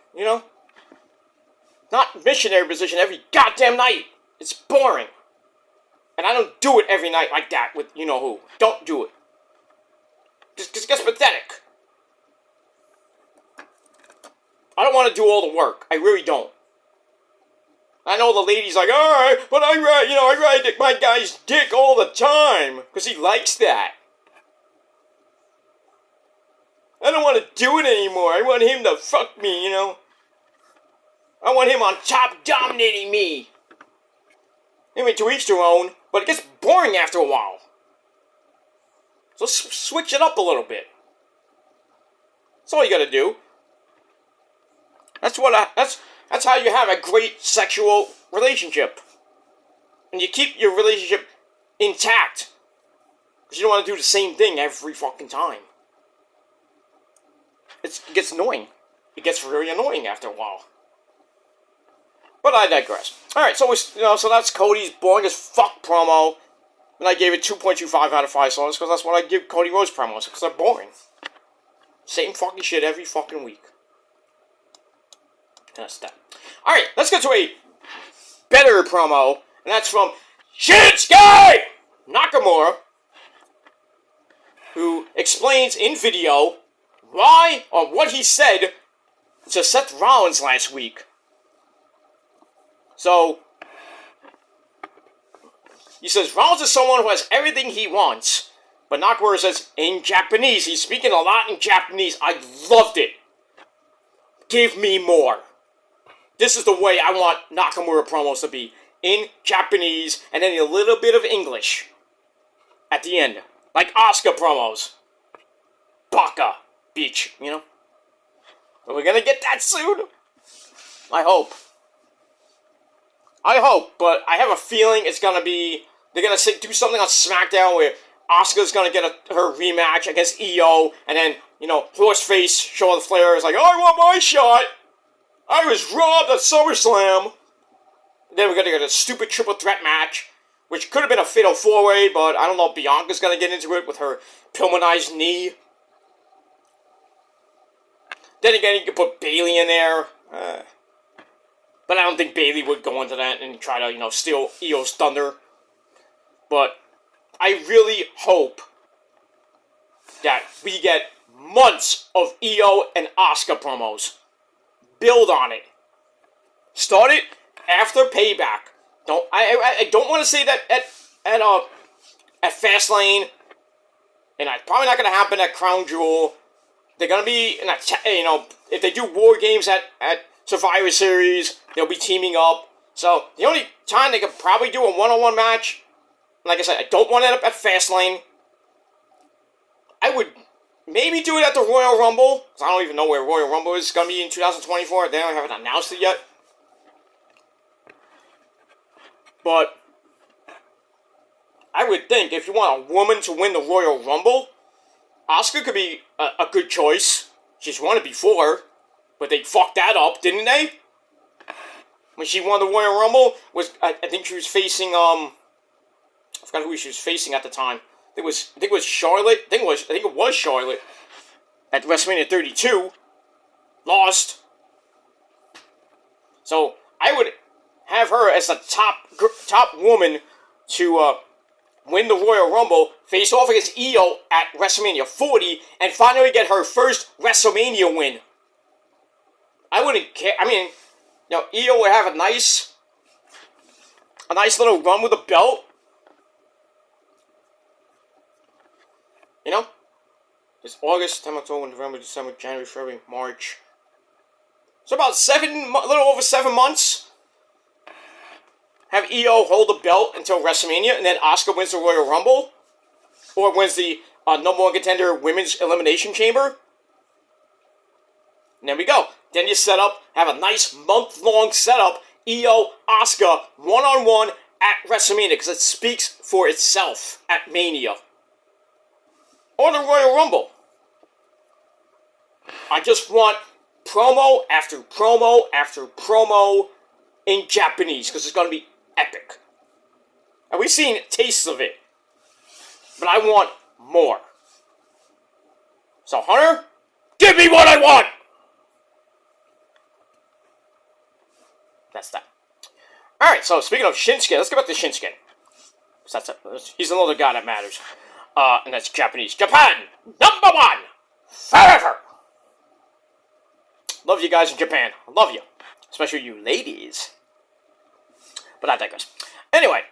Not missionary position every goddamn night. It's boring. And I don't do it every night like that with you-know-who. Don't do it. Just gets pathetic. I don't want to do all the work. I really don't. I know the lady's like, alright, but I ride my guy's dick all the time. Because he likes that. I don't want to do it anymore. I want him to fuck me, I want him on top dominating me. I mean, to each their own, but it gets boring after a while. So switch it up a little bit. That's all you gotta do. That's how you have a great sexual relationship. And you keep your relationship intact. Because you don't want to do the same thing every fucking time. It gets annoying. It gets very annoying after a while. But I digress. Alright, so so that's Cody's boring as fuck promo. And I gave it 2.25 out of 5 stars because that's what I give Cody Rhodes promos, because they're boring. Same fucking shit every fucking week. And that's that. Alright, let's get to a better promo. And that's from Shinsuke Nakamura, who explains in video why or what he said to Seth Rollins last week. So, he says, Rollins is someone who has everything he wants. But Nakamura says, in Japanese, he's speaking a lot in Japanese. I loved it. Give me more. This is the way I want Nakamura promos to be. In Japanese, and then a little bit of English. At the end. Like Asuka promos. Baka. Bitch, Are we gonna get that soon? I hope. But I have a feeling it's gonna be... They're gonna do something on SmackDown where Asuka's gonna get her rematch against Io, and then, Horseface, Charlotte Flair is like, oh, I want my shot! I was robbed at SummerSlam! Then we're gonna get a stupid triple threat match, which could have been a fatal 4-way, but I don't know if Bianca's gonna get into it with her Pillmanized knee. Then again, you could put Bayley in there. But I don't think Bayley would go into that and try to, steal Io's thunder. But I really hope that we get months of Io and Asuka promos. Build on it. Start it after Payback. I don't want to say that at Fastlane, and it's probably not going to happen at Crown Jewel. They're going to be if they do War Games at Survivor Series, they'll be teaming up. So the only time they could probably do a one-on-one match, like I said, I don't want to end up at Fastlane. I would maybe do it at the Royal Rumble, because I don't even know where Royal Rumble is going to be in 2024. They haven't announced it yet. But I would think if you want a woman to win the Royal Rumble, Asuka could be a good choice. She's won it before, but they fucked that up, didn't they? When she won the Royal Rumble, I think she was facing I forgot who she was facing at the time. I think it was Charlotte. I think it was Charlotte at WrestleMania 32. Lost. So I would have her as the top woman to win the Royal Rumble, face off against Io at WrestleMania 40, and finally get her first WrestleMania win. I wouldn't care. I mean, Io would have a nice little run with a belt. It's August, September, October, November, December, January, February, March. So about a little over 7 months. Have Io hold the belt until WrestleMania, and then Asuka wins the Royal Rumble, or wins the number one contender Women's Elimination Chamber. And there we go. Then you have a nice month-long setup, Io, Asuka, one-on-one at WrestleMania, because it speaks for itself at Mania. Or the Royal Rumble. I just want promo after promo after promo in Japanese, because it's going to be epic. And we've seen tastes of it. But I want more. So, Hunter, give me what I want! That's that. Alright, so speaking of Shinsuke, let's get back to Shinsuke. He's another guy that matters. And that's Japanese. Japan, number one, forever. Love you guys in Japan. I love you. Especially you ladies. But I digress. Anyway.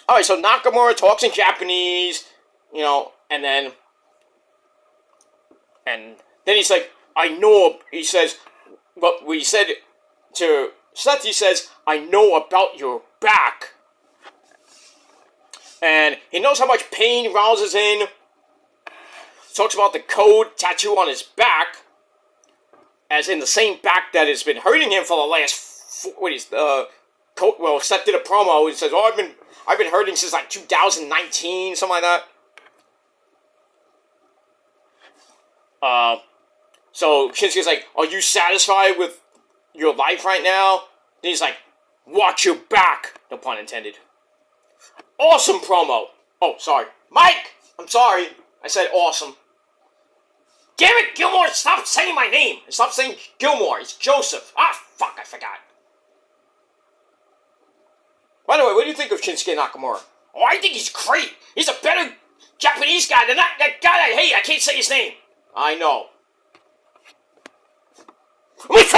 Alright, so Nakamura talks in Japanese, and then he's like, I know, he says, what we said to Seth, he says, I know about your back. And he knows how much pain Rollins is in. Talks about the code tattoo on his back, as in the same back that has been hurting him for the last. Seth did a promo and says, "Oh, I've been hurting since like 2019, something like that." So Shinsuke's like, "Are you satisfied with your life right now?" And he's like, "Watch your back." No pun intended. Awesome promo. Oh, sorry. Mike! I'm sorry. I said awesome. Damn it, Gilmore! Stop saying my name! Stop saying Gilmore. It's Joseph. Ah, fuck, I forgot. By the way, what do you think of Shinsuke Nakamura? Oh, I think he's great. He's a better Japanese guy than that guy I hate. I can't say his name. I know. What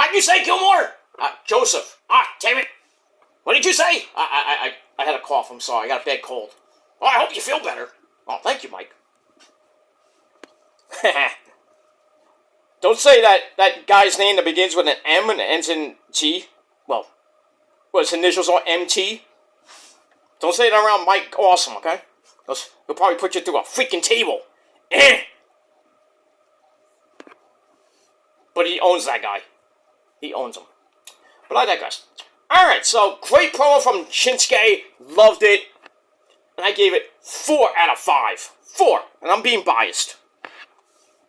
did you say, Gilmore? Joseph. Ah, damn it. What did you say? I had a cough. I'm sorry. I got a bad cold. Oh, I hope you feel better. Oh, thank you, Mike. Don't say that guy's name that begins with an M and ends in T. Well, his initials are MT. Don't say that around Mike Awesome, okay? He'll probably put you through a freaking table. But he owns that guy. He owns him. But I digress. Alright, so great promo from Shinsuke. Loved it. And I gave it 4 out of 5. 4. And I'm being biased.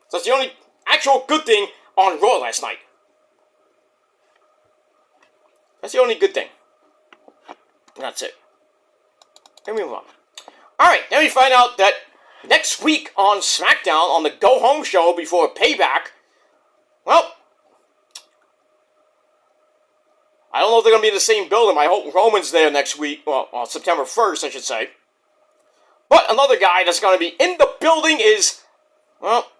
So that's the only actual good thing on Raw last night. That's the only good thing. And that's it. Let me move on. Alright, then we find out that next week on SmackDown, on the Go Home show before Payback, well, I don't know if they're going to be in the same building. I hope Roman's there next week. Well, on September 1st, I should say. But another guy that's going to be in the building is, well,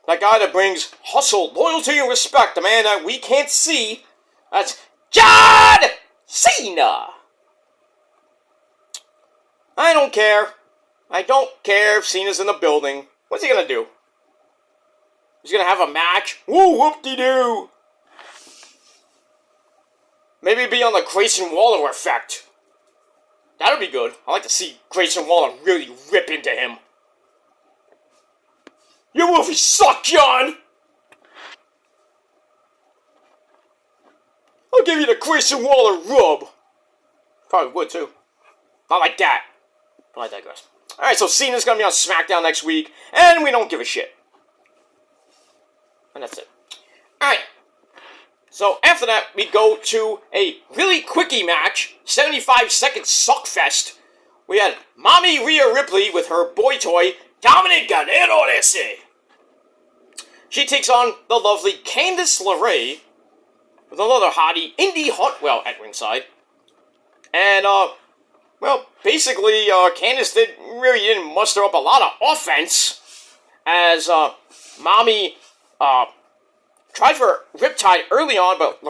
that guy that brings hustle, loyalty, and respect. The man that we can't see That's John Cena. I don't care. I don't care if Cena's in the building. What's he gonna do? He's gonna have a match? Woo, whoop-de-doo. Maybe be on the Grayson Waller effect. That would be good. I like to see Grayson Waller really rip into him. You movie suck, John! I'll give you the Grayson Waller rub. Probably would, too. Not like that. But I digress. Alright, so Cena's gonna be on SmackDown next week, and we don't give a shit. And that's it. Alright. So after that, we go to a really quickie match. 75-second suckfest. We had Mommy Rhea Ripley with her boy toy, Dominic Guerrero. She takes on the lovely Candice LeRae with another hottie, Indy Hartwell, at ringside. And, well, basically, Candice didn't muster up a lot of offense as, Mommy, tried for Riptide early on, but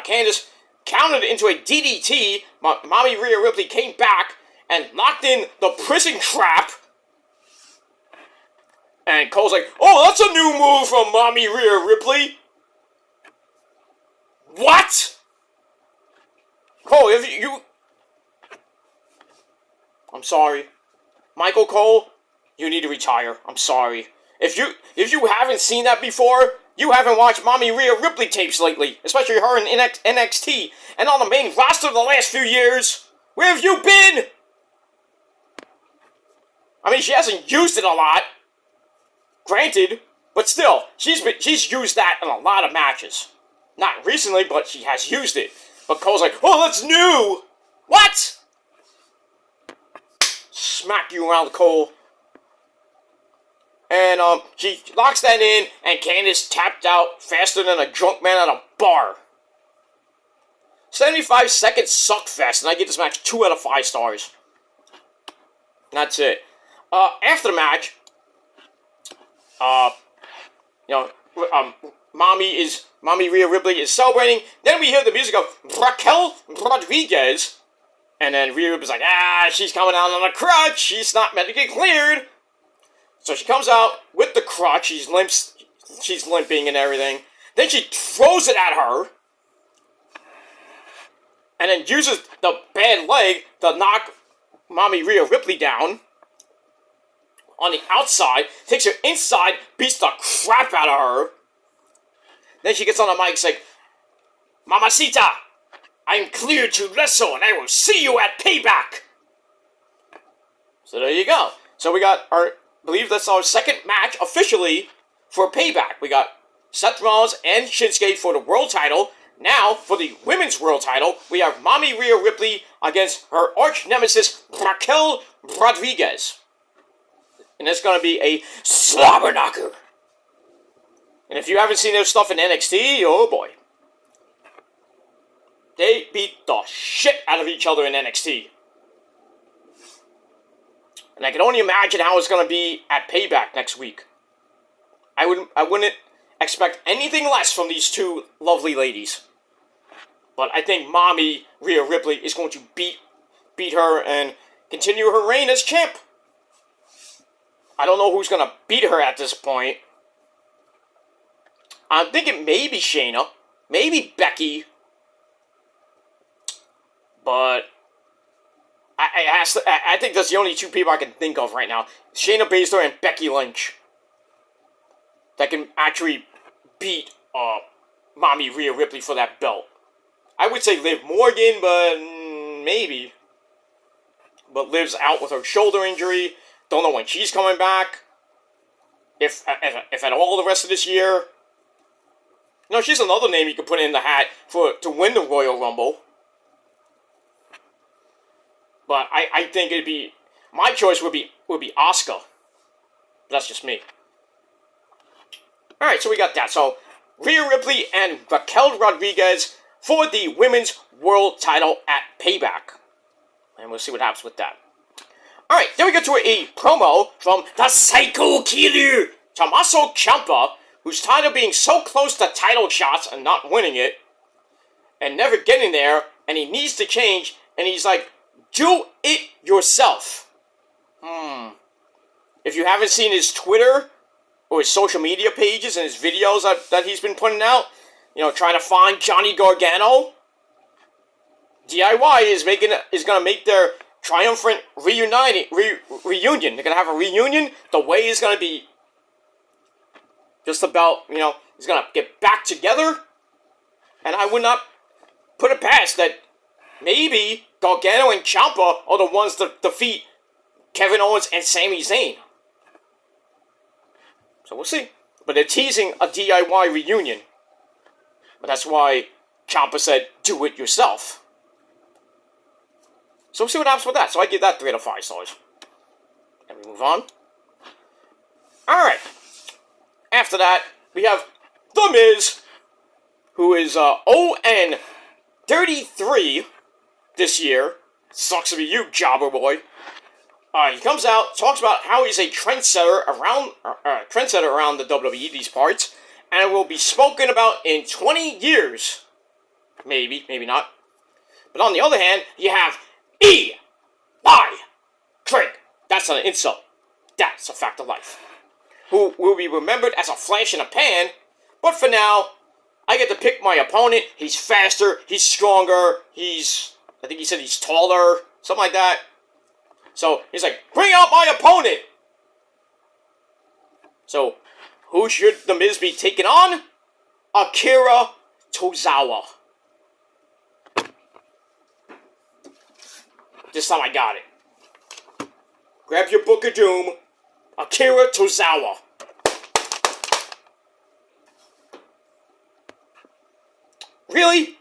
Candice countered into a DDT. Mommy Rhea Ripley came back and locked in the prison trap. And Cole's like, oh, that's a new move from Mommy Rhea Ripley. What? Cole, if you... I'm sorry. Michael Cole, you need to retire. I'm sorry. If you haven't seen that before, you haven't watched Mommy Rhea Ripley tapes lately. Especially her in NXT. And on the main roster the last few years. Where have you been? I mean, she hasn't used it a lot. Granted, but still, she's used that in a lot of matches. Not recently, but she has used it. But Cole's like, oh, that's new! What? Smack you around, Cole. And, she locks that in, and Candice tapped out faster than a drunk man at a bar. 75-second suckfest, and I give this match 2 out of 5 stars. That's it. After the match, Mommy Rhea Ripley is celebrating. Then we hear the music of Raquel Rodriguez. And then Rhea Ripley's like, she's coming out on a crutch. She's not medically cleared. So she comes out with the crutch. She's limping and everything. Then she throws it at her. And then uses the bad leg to knock Mommy Rhea Ripley down. On the outside, takes her inside, beats the crap out of her. Then she gets on the mic and says, Mamacita, I'm cleared to wrestle and I will see you at Payback. So there you go. So we got I believe that's our second match officially for Payback. We got Seth Rollins and Shinsuke for the world title. Now, for the women's world title, we have Mommy Rhea Ripley against her arch nemesis, Raquel Rodriguez. And it's going to be a slobber knocker. And if you haven't seen their stuff in NXT, oh boy. They beat the shit out of each other in NXT. And I can only imagine how it's going to be at Payback next week. I wouldn't expect anything less from these two lovely ladies. But I think Mommy Rhea Ripley is going to beat her and continue her reign as champ. I don't know who's going to beat her at this point. I'm thinking maybe Shayna. Maybe Becky. But I think that's the only two people I can think of right now. Shayna Baszler and Becky Lynch. That can actually beat Mommy Rhea Ripley for that belt. I would say Liv Morgan, but maybe. But Liv's out with her shoulder injury. Don't know when she's coming back. If at all the rest of this year. No, she's another name you could put in the hat to win the Royal Rumble. But I think it'd be... My choice would be Asuka. But that's just me. Alright, so we got that. So, Rhea Ripley and Raquel Rodriguez for the women's world title at Payback. And we'll see what happens with that. Alright, then we get to a promo from the Psycho Killer, Tommaso Ciampa, who's tired of being so close to title shots and not winning it. and never getting there, and he needs to change, and he's like, do it yourself. If you haven't seen his Twitter or his social media pages and his videos that he's been putting out, trying to find Johnny Gargano, DIY is going to make their triumphant reunion. They're going to have a reunion. The way is going to be just about, he's going to get back together. And I would not put it past that maybe Gargano and Ciampa are the ones to defeat Kevin Owens and Sami Zayn. So we'll see. But they're teasing a DIY reunion. But that's why Ciampa said, do it yourself. So we'll see what happens with that. So I give that 3 out of 5 stars. And we move on. Alright. After that, we have The Miz, who is 0-33 this year. Sucks to be you, jobber boy. He comes out, talks about how he's a trendsetter around the WWE, these parts, and it will be spoken about in 20 years. Maybe, maybe not. But on the other hand, you have Eli Drake. That's not an insult. That's a fact of life. Who will be remembered as a flash in a pan, but for now, I get to pick my opponent. He's faster, he's stronger, I think he said he's taller, something like that. So, he's like, bring out my opponent! So, who should The Miz be taking on? Akira Tozawa. This time I got it. Grab your Book of Doom. Akira Tozawa. Really?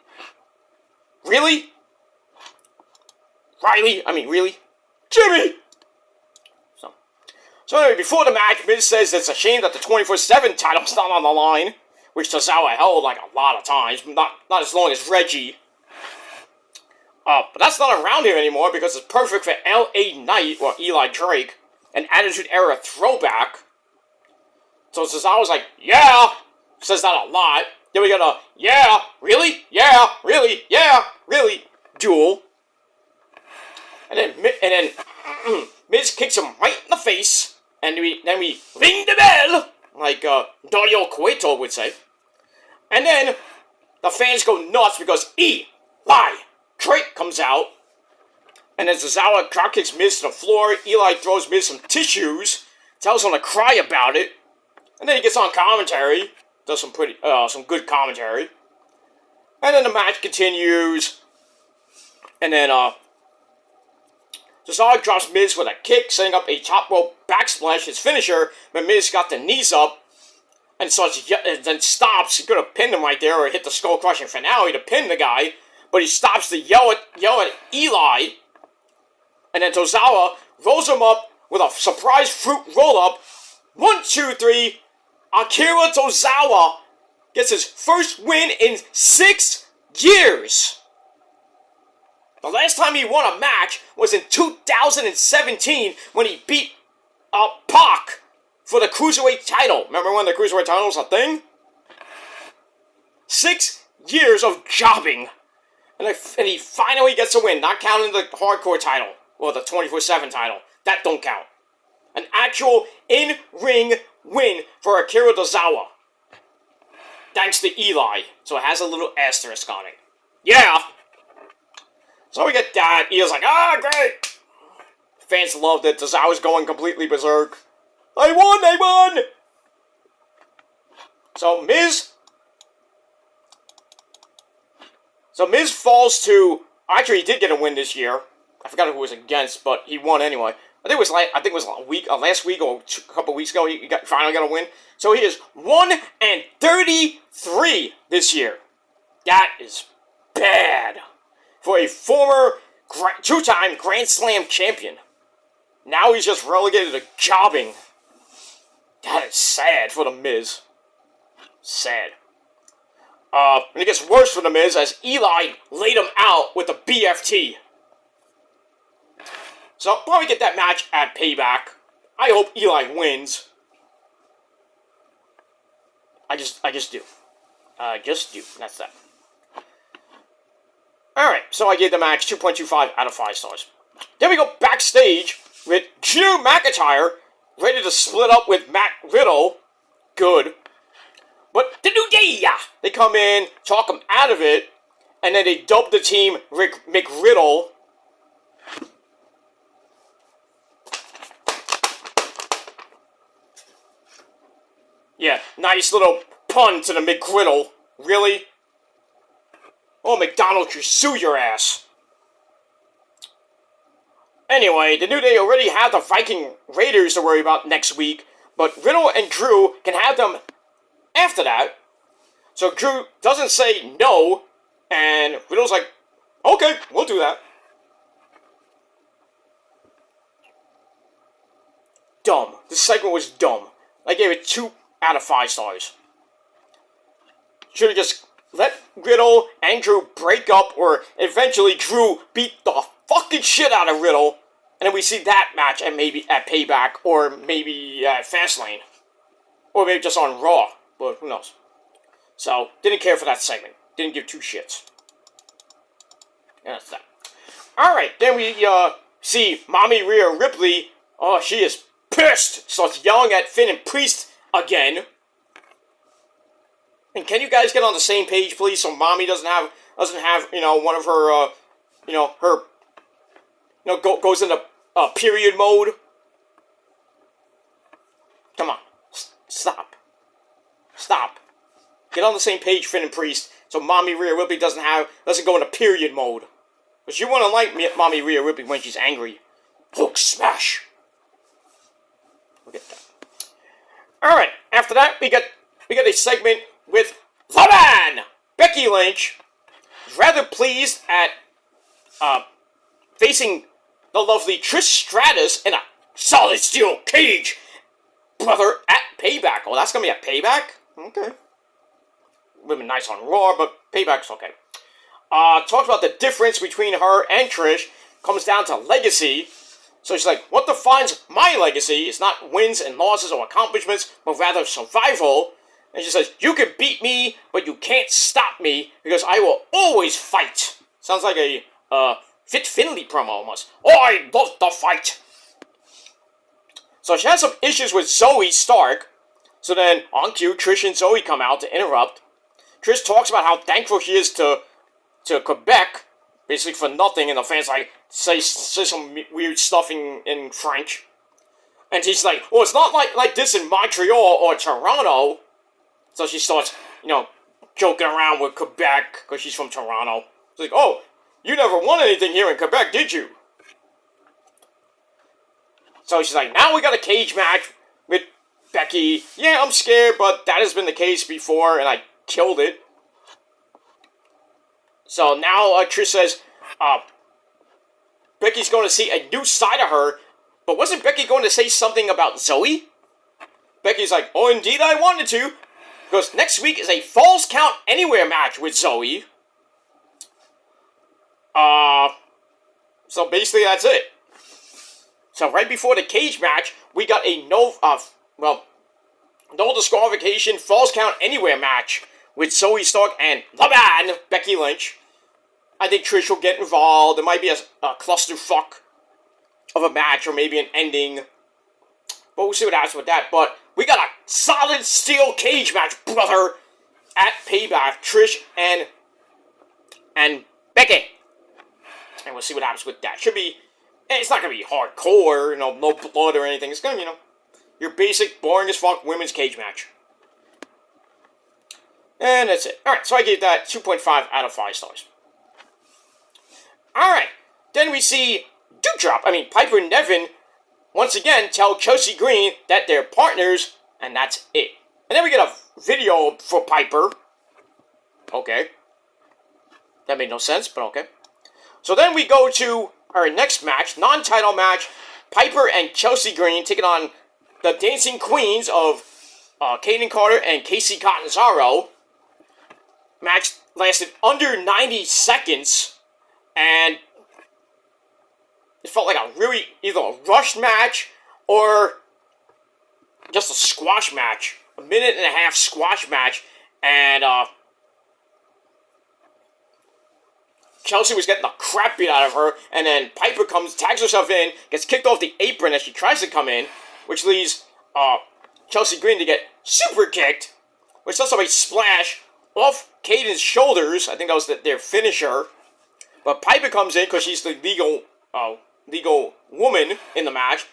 Really? Riley? I mean, really? Jimmy! So anyway, before the match, Miz says it's a shame that the 24/7 title's not on the line, which Tozawa held like a lot of times, not as long as Reggie. But that's not around here anymore because it's perfect for L.A. Knight, or Eli Drake, an Attitude Era throwback. So Tozawa's like, yeah, says that a lot. Then we got a, yeah, really, duel. And then Miz kicks him right in the face, and then we ring the bell, like Dario Cueto would say. And then the fans go nuts because Eli Drake comes out, and then Tozawa drop kicks Miz to the floor. Eli throws Miz some tissues, tells him to cry about it, and then he gets on commentary, does some good commentary, and then the match continues, and then Tozawa drops Miz with a kick, setting up a top rope backsplash, his finisher, but Miz got the knees up, and then stops. He could have pinned him right there, or hit the skull-crushing finale to pin the guy, but he stops to yell at Eli, and then Tozawa rolls him up with a surprise fruit roll-up. 1, 2, 3, Akira Tozawa gets his first win in 6 years. The last time he won a match was in 2017 when he beat Pac for the Cruiserweight title. Remember when the Cruiserweight title was a thing? 6 years of jobbing. And he finally gets a win, not counting the hardcore title, or the 24/7 title. That don't count. An actual in-ring win for Akira Tozawa. Thanks to Eli. So it has a little asterisk on it. Yeah! So we get that. Eli's like, great! Fans loved it. Tozawa's going completely berserk. They won! So Miz falls to... Actually, he did get a win this year. I forgot who it was against, but he won anyway. I think it was last week or a couple weeks ago. He finally got a win. So he is 1-33 this year. That is bad for a former 2-time Grand Slam champion. Now he's just relegated to jobbing. That is sad for The Miz. Sad. And it gets worse for The Miz as Eli laid him out with the BFT. So I'll probably get that match at Payback. I hope Eli wins. I just do. That's that. Alright, so I gave the match 2.25 out of 5 stars. Then we go backstage with Drew McIntyre ready to split up with Matt Riddle. Good. But the New Day, they come in, talk him out of it, and then they dub the team Rick McRiddle. Yeah, nice little pun to the McGriddle. Really? Oh, McDonald's, you sue your ass. Anyway, the New Day already have the Viking Raiders to worry about next week, but Riddle and Drew can have them after that. So Drew doesn't say no, and Riddle's like, okay, we'll do that. Dumb. This segment was dumb. I gave it 2 out of 5 stars. Should have just let Riddle and Drew break up, or eventually Drew beat the fucking shit out of Riddle, and then we see that match at maybe at Payback, or maybe at Fastlane, or maybe just on Raw, but who knows. So, didn't care for that segment. Didn't give 2 shits. And that's that. Alright, then we see Mommy Rhea Ripley. Oh, she is pissed. Starts yelling at Finn and Priest again. And can you guys get on the same page, please, so Mommy doesn't have one of her goes into period mode. Come on, stop. Get on the same page, Finn and Priest, so Mommy Rhea Ripley doesn't go into period mode. But you want to like Mommy Rhea Ripley when she's angry. Hulk smash. We'll get that. All right. After that, we got a segment with the man, Becky Lynch. Rather pleased at facing the lovely Trish Stratus in a solid steel cage, brother, at Payback. Oh, that's gonna be a Payback? Okay. Would be nice on Raw, but Payback's okay. Talks about the difference between her and Trish. Comes down to legacy. So she's like, what defines my legacy is not wins and losses or accomplishments, but rather survival. And she says, you can beat me, but you can't stop me, because I will always fight. Sounds like a Fit Finley promo almost. Oh, I love the fight. So she has some issues with Zoe Stark. So then, on cue, Trish and Zoe come out to interrupt. Trish talks about how thankful she is to Quebec, basically for nothing, and the fans like say some weird stuff in French. And she's like, well, it's not like this in Montreal or Toronto. So she starts, joking around with Quebec, because she's from Toronto. It's like, oh, you never won anything here in Quebec, did you? So she's like, now we got a cage match with Becky. Yeah, I'm scared, but that has been the case before, and I killed it. So now Trish says, Becky's going to see a new side of her, but wasn't Becky going to say something about Zoe? Becky's like, oh, indeed I wanted to, because next week is a Falls Count Anywhere match with Zoe. So basically that's it. So right before the cage match, we got a no disqualification Falls Count Anywhere match with Zoe Stark and the man, Becky Lynch. I think Trish will get involved. There might be a clusterfuck of a match or maybe an ending. But we'll see what happens with that. But we got a solid steel cage match, brother, at Payback. Trish and Becky. And we'll see what happens with that. It's not going to be hardcore, no blood or anything. It's going to be, your basic, boring as fuck women's cage match. And that's it. Alright, so I gave that 2.5 out of 5 stars. Alright, then we see Piper and Nevin once again tell Chelsea Green that they're partners, and that's it. And then we get a video for Piper. Okay. That made no sense, but okay. So then we go to our next match, non-title match, Piper and Chelsea Green taking on the Dancing Queens of Kaden Carter and Casey Catanzaro. Match lasted under 90 seconds, and it felt like a really either a rushed match or just a squash match. A minute and a half squash match, and Chelsea was getting the crap beat out of her, and then Piper tags herself in, gets kicked off the apron as she tries to come in, which leaves Chelsea Green to get super kicked, which does a splash off Caden's shoulders. I think that was their finisher. But Piper comes in because she's the legal woman in the match,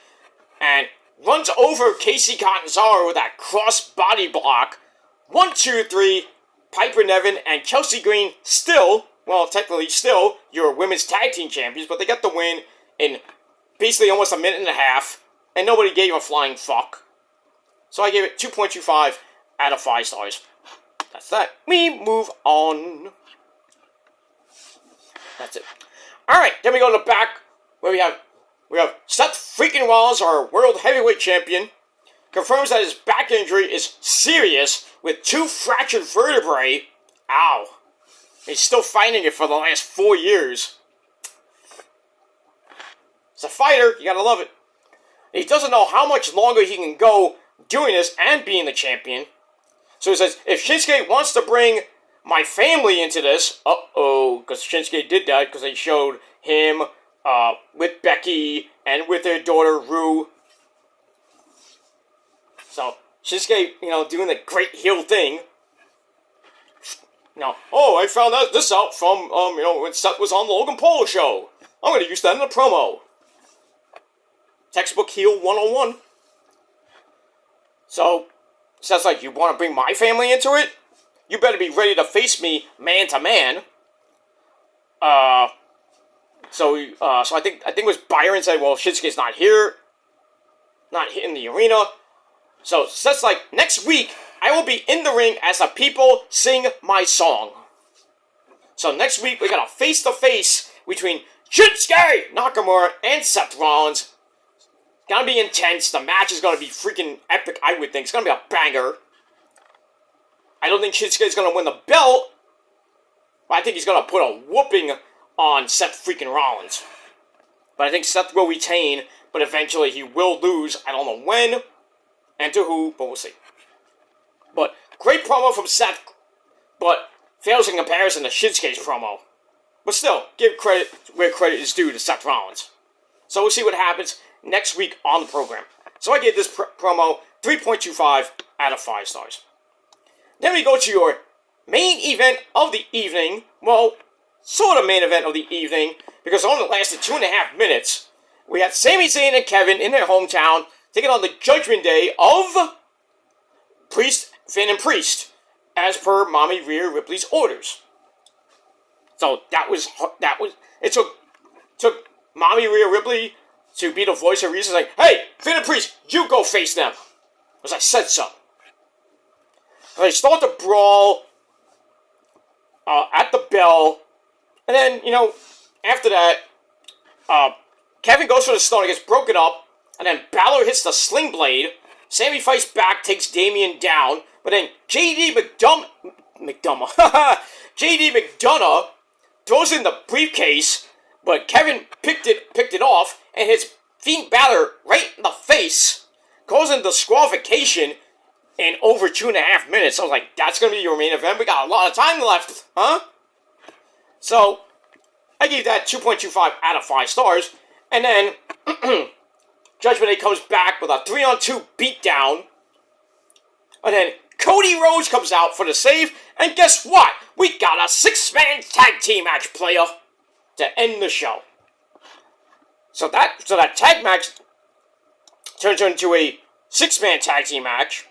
and runs over Casey Catanzaro with that cross body block. 1, 2, 3. Piper Niven and Chelsea Green technically still your women's tag team champions, but they got the win in basically almost a minute and a half, and nobody gave a flying fuck. So I gave it 2.25 out of 5 stars. That's that. We move on. That's it. Alright, then we go to the back where we have Seth freaking Rollins, our world heavyweight champion, confirms that his back injury is serious with 2 fractured vertebrae. Ow. He's still fighting it for the last 4 years. As a fighter, you gotta love it. He doesn't know how much longer he can go doing this and being the champion. So he says, if Shinsuke wants to bring my family into this, because Shinsuke did that because they showed him with Becky and with their daughter Rue. So Shinsuke, doing the great heel thing. I found this out from when Seth was on the Logan Paul show. I'm going to use that in a promo. Textbook heel 101. So Seth's like, you want to bring my family into it? You better be ready to face me man to man. So I think it was Byron said, well, Shinsuke's not here, not in the arena. So Seth's like, next week I will be in the ring as the people sing my song. So next week we got a face-to-face between Shinsuke Nakamura and Seth Rollins. It's gonna be intense. The match is gonna be freaking epic, I would think. It's gonna be a banger. I don't think Shinsuke's gonna win the belt, but I think he's gonna put a whooping on Seth freaking Rollins. But I think Seth will retain, but eventually he will lose. I don't know when and to who, but we'll see. But great promo from Seth, but fails in comparison to Shinsuke's promo. But still, give credit where credit is due to Seth Rollins. So we'll see what happens next week on the program. So I gave this promo 3.25 out of 5 stars. Then we go to your main event of the evening. Well, sort of main event of the evening, because it only lasted 2.5 minutes. We had Sami Zayn and Kevin in their hometown taking on the Judgment Day of Finn and Priest, as per Mommy Rhea Ripley's orders. So it took Mommy Rhea Ripley to be the voice of reason, like, hey, Finn and Priest, you go face them, because I said so. And they start the brawl at the bell, and then, after that, Kevin goes for the stone, gets broken up, and then Balor hits the sling blade. Sammy fights back, takes Damian down, but then JD McDonough throws in the briefcase, but Kevin picked it off and hits Fiend Balor right in the face, causing disqualification in over 2.5 minutes. I was like, that's going to be your main event? We got a lot of time left, huh? So, I gave that 2.25 out of 5 stars, and then Judgment Day comes back with a 3-on-2 beatdown, and then Cody Rhodes comes out for the save, and guess what? We got a 6-man tag team match, player, to end the show. So that tag match turns into a 6-man tag team match,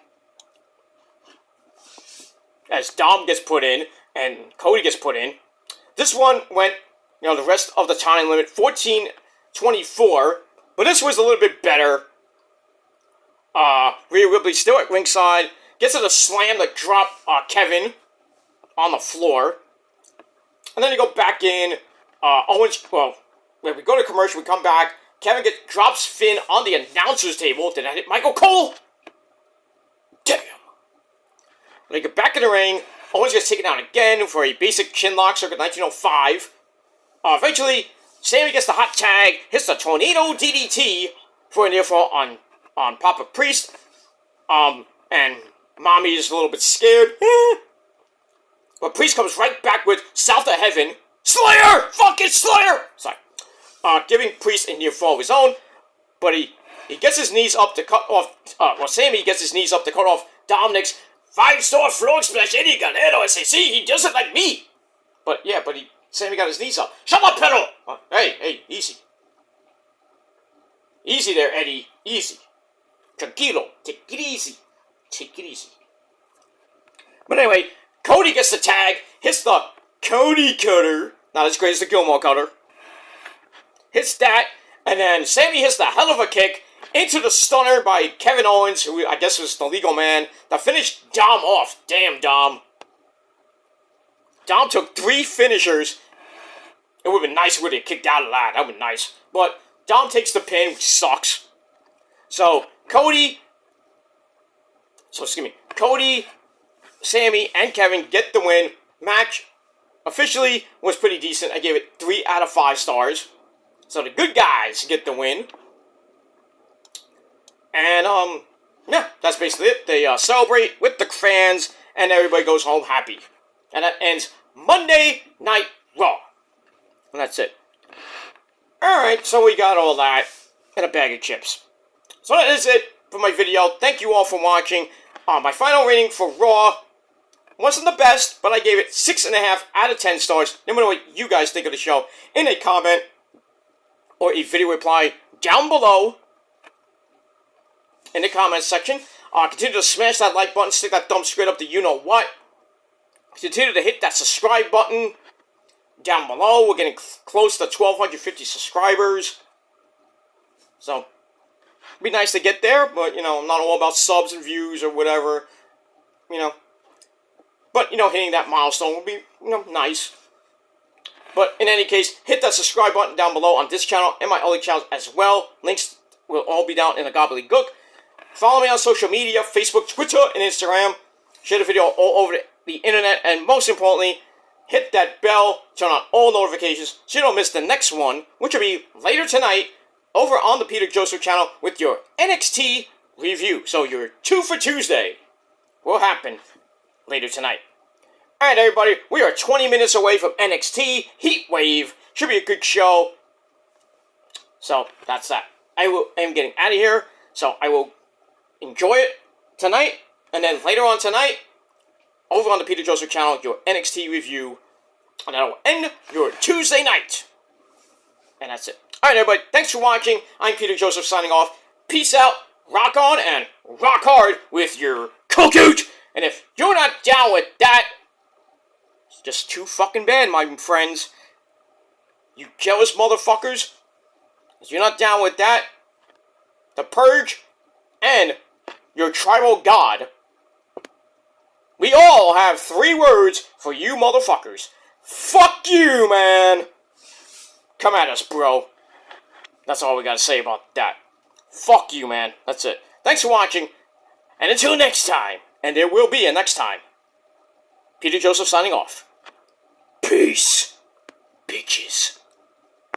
as Dom gets put in and Cody gets put in. This one went, the rest of the time limit, 14:24, but this was a little bit better. Rhea Ripley still at ringside, gets her to slam to drop Kevin on the floor. And then you go back in, when we go to commercial, we come back, Kevin drops Finn on the announcer's table. Did I hit Michael Cole? Damn. When they get back in the ring, Owens gets taken out again for a basic chin lock circa 1905. Eventually, Sammy gets the hot tag, hits the tornado DDT for a near fall on Papa Priest. And Mommy is a little bit scared. But Priest comes right back with South of Heaven Slayer! Fucking Slayer! Sorry. Giving Priest a near fall of his own, but he gets his knees up to cut off, Sammy gets his knees up to cut off Dominic's 5-star frog splash Eddie Galero. I say, see, he does it like me. But Sammy got his knees up. Shut up, pedal! Hey, easy. Easy there, Eddie. Easy. Tranquilo. Take it easy. Take it easy. But anyway, Cody gets the tag, hits the Cody cutter. Not as great as the Gilmore cutter. Hits that, and then Sammy hits the hell of a kick into the stunner by Kevin Owens, who I guess was the legal man, that finished Dom off. Damn, Dom. Dom took 3 finishers. It would have been nice if he kicked out of that. That would have been nice. But Dom takes the pin, which sucks. So, Cody, Sammy, and Kevin get the win. Match officially was pretty decent. I gave it 3 out of 5 stars. So the good guys get the win. And, yeah, that's basically it. They celebrate with the fans, and everybody goes home happy. And that ends Monday Night Raw. And that's it. Alright, so we got all that and a bag of chips. So that is it for my video. Thank you all for watching. My final rating for Raw wasn't the best, but I gave it 6.5 out of 10 stars. Let me know what you guys think of the show in a comment or a video reply down below in the comments section. Continue to smash that like button, stick that thumb straight up to you-know-what. Continue to hit that subscribe button down below. We're getting close to 1,250 subscribers. So, it'd be nice to get there, but, I'm not all about subs and views or whatever, But, hitting that milestone would be, nice. But, in any case, hit that subscribe button down below on this channel and my other channels as well. Links will all be down in the gobbledygook. Follow me on social media, Facebook, Twitter, and Instagram. Share the video all over the internet. And most importantly, hit that bell, turn on all notifications so you don't miss the next one, which will be later tonight over on the Peter Joseph channel with your NXT review. So your 2 for Tuesday will happen later tonight. Alright, everybody, we are 20 minutes away from NXT Heat Wave. Should be a good show. So, that's that. I am getting out of here, so I will enjoy it tonight, and then later on tonight, over on the Peter Joseph channel, your NXT review, and that will end your Tuesday night. And that's it. Alright, everybody, thanks for watching. I'm Peter Joseph signing off. Peace out, rock on, and rock hard with your cookoot. And if you're not down with that, it's just too fucking bad, my friends. You jealous motherfuckers. If you're not down with that, the Purge, and your tribal god, we all have 3 words for you motherfuckers. Fuck you, man. Come at us, bro. That's all we gotta say about that. Fuck you, man. That's it. Thanks for watching, and until next time, and there will be a next time, Peter Joseph signing off. Peace.